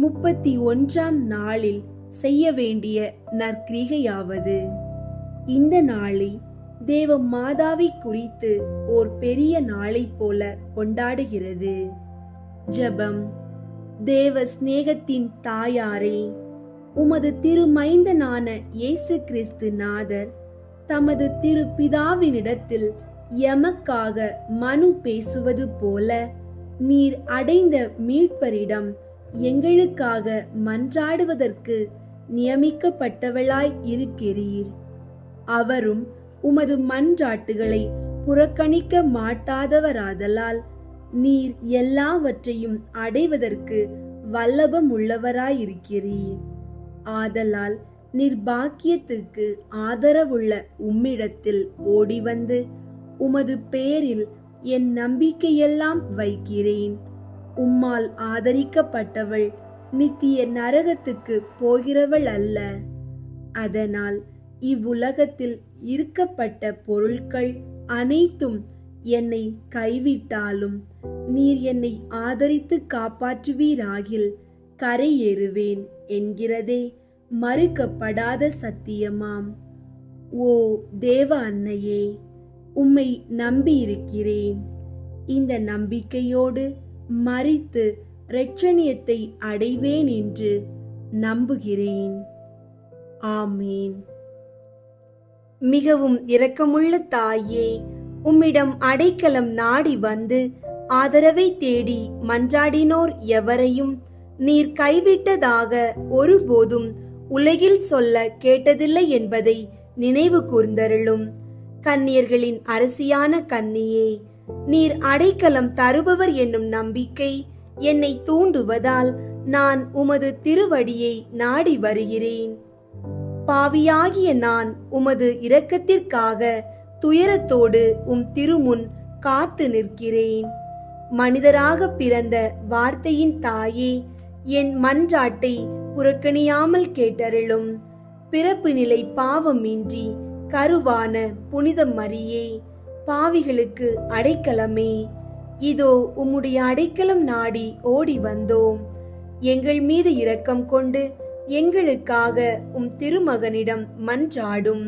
[SPEAKER 2] 31ஆம் நாளில் செய்ய வேண்டிய நற்கிரிகையாவது, இந்த நாளை தேவ மாதாவை குறித்து ஓர் பெரிய நாளை போல கொண்டாடுகிறது. ஜபம். தேவ சிநேகத்தின் தாயாரே, உமது திருமைந்தனான இயேசு கிறிஸ்து நாதர் தமது திருப்பிதாவினிடத்தில் எமக்காக மனு பேசுவது போல நீர் அடைந்த மீட்பரிடம் எங்களுக்காக மன்றாடுவதற்கு நியமிக்கப்பட்டவளாய் இருக்கிறீர். அவரும் உமது மன்றாட்டுகளை புறக்கணிக்க மாட்டாதவராதலால் நீர் எல்லாவற்றையும் அடைவதற்கு வல்லபம் உள்ளவராயிருக்கிறீர். ஆதலால் நிர்பாக்கியத்துக்கு ஆதரவுள்ள உம்மிடத்தில் ஓடிவந்து உமது பேரில் என் நம்பிக்கையெல்லாம் வைக்கிறேன். உம்மால் ஆதரிக்கப்பட்டவள் நித்திய நரகத்துக்கு போகிறவள் அல்ல. அதனால் இவ்வுலகத்தில் இருக்கப்பட்ட பொருட்கள் அனைத்தும் என்னை கைவிட்டாலும் நீர் என்னை ஆதரித்து காப்பாற்றுவீராகில் கரையேறுவேன் என்கிறதே மறுக்கப்படாத சத்தியமாம். ஓ தேவ அன்னையே, உம்மை நம்பியிருக்கிறேன். இந்த நம்பிக்கையோடு மரித்து இரட்சணியத்தை அடைவேன் என்று நம்புகிறேன். ஆமீன். மிகவும் இரக்கமுள்ள தாயே, உம்மிடம் அடைக்கலம் நாடி வந்து ஆதரவை தேடி மன்றாடினோர் எவரையும் நீர் கைவிட்டதாக ஒருபோதும் உலகில் சொல்ல கேட்டதில்லை என்பதை நினைவு கூர்ந்தருளும். கன்னியர்களின் அரசியான கன்னியே, நீர் அடைக்கலம் தருபவர் என்னும் நம்பிக்கை என்னை தூண்டுவதால் நான் உமது திருவடியை நாடி வருகிறேன். பாவியாகிய நான் உமது இரக்கத்திற்காக துயரத்தோடு திருமுன் காத்து நிற்கிறேன். மனிதராக பிறந்த வார்த்தையின் தாயே, என் மன்றாட்டை புறக்கணியாமல் கேட்டருளும். பிறப்பு நிலை பாவமின்றி கருவான புனித மரியே, பாவிகளுக்கு அடைக்கலமே, இதோ உம்முடைய அடைக்கலம் நாடி ஓடி வந்தோம். எங்கள் மீது இரக்கம் கொண்டு எங்களுக்காக திருமகனிடம் மன்றாடும்.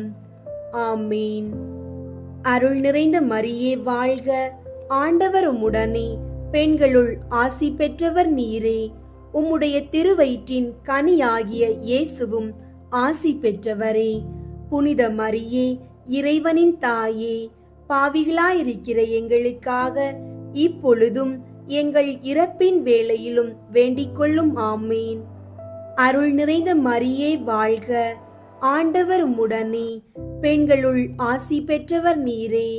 [SPEAKER 2] ஆமீன். அருள் நிறைந்த மரியே வாழ்க, ஆண்டவர் உம்முடனே, பெண்களுள் ஆசி பெற்றவர் நீரே. உம்முடைய திருவயிற்றின் கனியாகிய இயேசுவும் ஆசி பெற்றவரே. புனித மரியே, இறைவனின் தாயே, பாவிகளாயிருக்கிற எங்களுக்காக இப்பொழுதும் எங்கள் இறப்பின் வேளையிலும் வேண்டிக் கொள்ளும். ஆமீன். அருள் நிறைந்த மரியே வாழ்க, ஆண்டவர் உம்முடனே, பெண்களுள் ஆசி பெற்றவர் நீரே.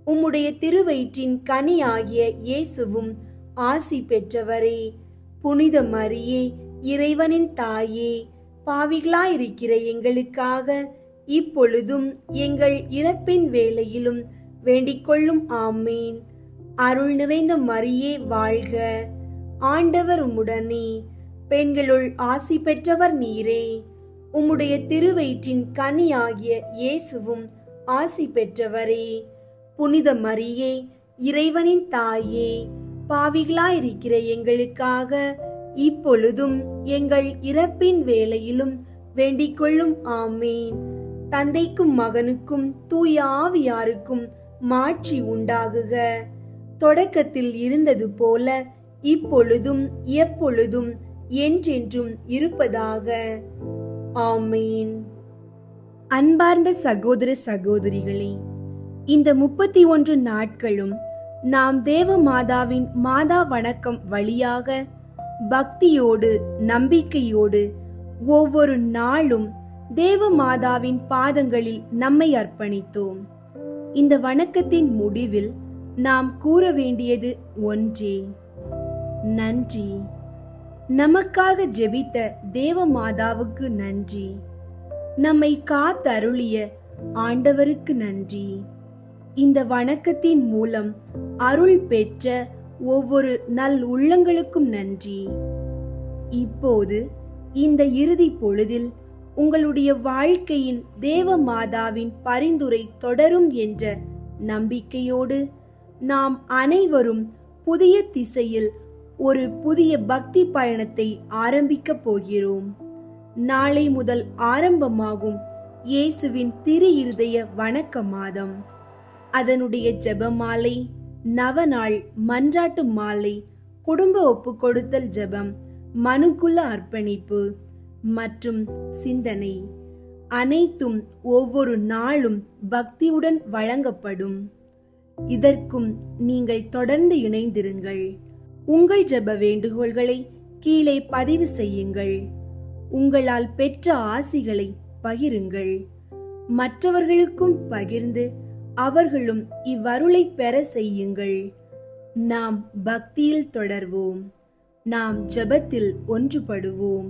[SPEAKER 2] உம்முடைய திருவயிற்றின் கனியாகிய இயேசுவும் ஆசி பெற்றவரே. புனித மரியே, இறைவனின் தாயே, பாவிகளாயிருக்கிற எங்களுக்காக இப்பொழுதும் எங்கள் இறப்பின் வேளையிலும் வேண்டிக் கொள்ளும். ஆமீன். அருள் நிறைந்த மரியே வாழ்க, ஆண்டவர் உம்முடனே, பெண்களுள் ஆசி பெற்றவர் நீரே. உம்முடைய திருவயிற்றின் கனியாகிய இயேசுவும் ஆசி பெற்றவரே. புனித மரியே, இறைவனின் தாயே, பாவிகளாயிருக்கிற எங்களுக்காக இப்பொழுதும் எங்கள் இறப்பின் வேளையிலும் வேண்டிக் கொள்ளும். ஆமீன். தந்தைக்கும் மகனுக்கும் தூய ஆவியாருக்கும் மாட்சி உண்டாகுக. தொடக்கத்தில் இருந்தது போல இப்பொழுதும் எப்பொழுதும் என்றென்றும் இருப்பதாக. ஆமீன். அன்பார்ந்த சகோதர சகோதரிகளே, இந்த 31 நாட்களும் நாம் தேவ மாதாவின் மாதா வணக்கம் வழியாக பக்தியோடு நம்பிக்கையோடு ஒவ்வொரு நாளும் தேவ மாதாவின் பாதங்களில் நம்மை அர்ப்பணித்தோம். இந்த வணக்கத்தின் முடிவில் நாம் கூற வேண்டியது ஒன்றே: நன்றி. நமக்காக ஜெபித்த தேவ மாதாவுக்கு நன்றி. நம்மை காத்தருளிய ஆண்டவருக்கு நன்றி. இந்த வணக்கத்தின் மூலம் அருள் பெற்ற ஒவ்வொரு நல் உள்ளங்களுக்கும் நன்றி. இப்போது இந்த இறுதி பொழுதில் உங்களுடைய வாழ்க்கையில் தேவ மாதாவின் பரிந்துரை தொடரும் என்ற நம்பிக்கையோடு நாம் அனைவரும் புதிய திசையில் ஒரு புதிய பக்தி பயணத்தை ஆரம்பிக்க போகிறோம். நாளை முதல் ஆரம்பமாகும் இயேசுவின் திரு இருதய வணக்க மாதம். அதனுடைய ஜெபமாலை, நவநாள் மன்றாட்டு மாலை, குடும்ப ஒப்பு கொடுத்தல் ஜெபம், மனுக்குள்ள அர்ப்பணிப்பு மற்றும் சிந்தனை அனைத்தும் ஒவ்வொரு நாளும் பக்தியுடன் வழங்கப்படும். இதற்கும் நீங்கள் தொடர்ந்து இணைந்திருங்கள். உங்கள் ஜெப வேண்டுகோள்களை கீழே பதிவு செய்யுங்கள். உங்களால் பெற்ற ஆசிகளை பகிருங்கள். மற்றவர்களுக்கும் பகிர்ந்து அவர்களும் இவ்வருளை பெற செய்யுங்கள். நாம் பக்தியில் தொடர்வோம். நாம் ஜெபத்தில் ஒன்றுபடுவோம்.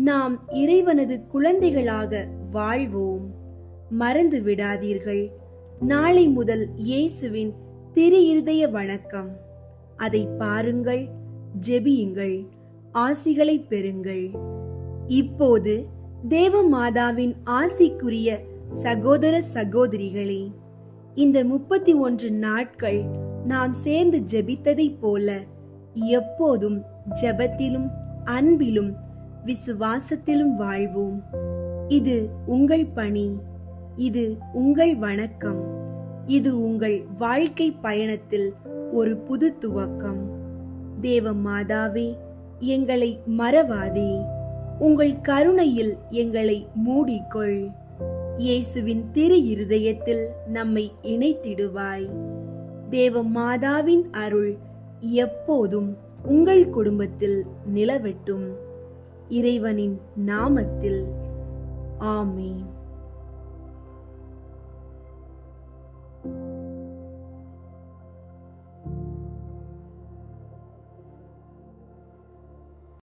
[SPEAKER 2] நாம் இறைவனது குழந்தைகளாக வாழ்வோம். மறந்து விடாதீர்கள், நாளை முதல் இயேசுவின் திரு இருதய வணக்கம். அதை பாருங்கள், ஜெபியுங்கள், ஆசிகளை பெறுங்கள். இப்போது தேவ மாதாவின் ஆசிக்குரிய சகோதர சகோதரிகளே, இந்த 31 நாட்கள் நாம் சேர்ந்து ஜெபித்ததைப் போல எப்போதும் ஜெபத்திலும் அன்பிலும் விசுவாசத்திலும் வாழ்வோம். இது உங்கள் பணி, இது உங்கள் வணக்கம், இது உங்கள் வாழ்க்கை பயணத்தில் ஒரு புது துவக்கம். தேவ மாதாவே, எங்களை மறவாதே. உங்கள் கருணையில் எங்களை மூடிக்கொள். இயேசுவின் திரு இருதயத்தில் நம்மை இணைத்திடுவாய். தேவ மாதாவின் அருள் எப்போதும் உங்கள் குடும்பத்தில் நிலவட்டும். இறைவனின் நாமத்தில் ஆமென்.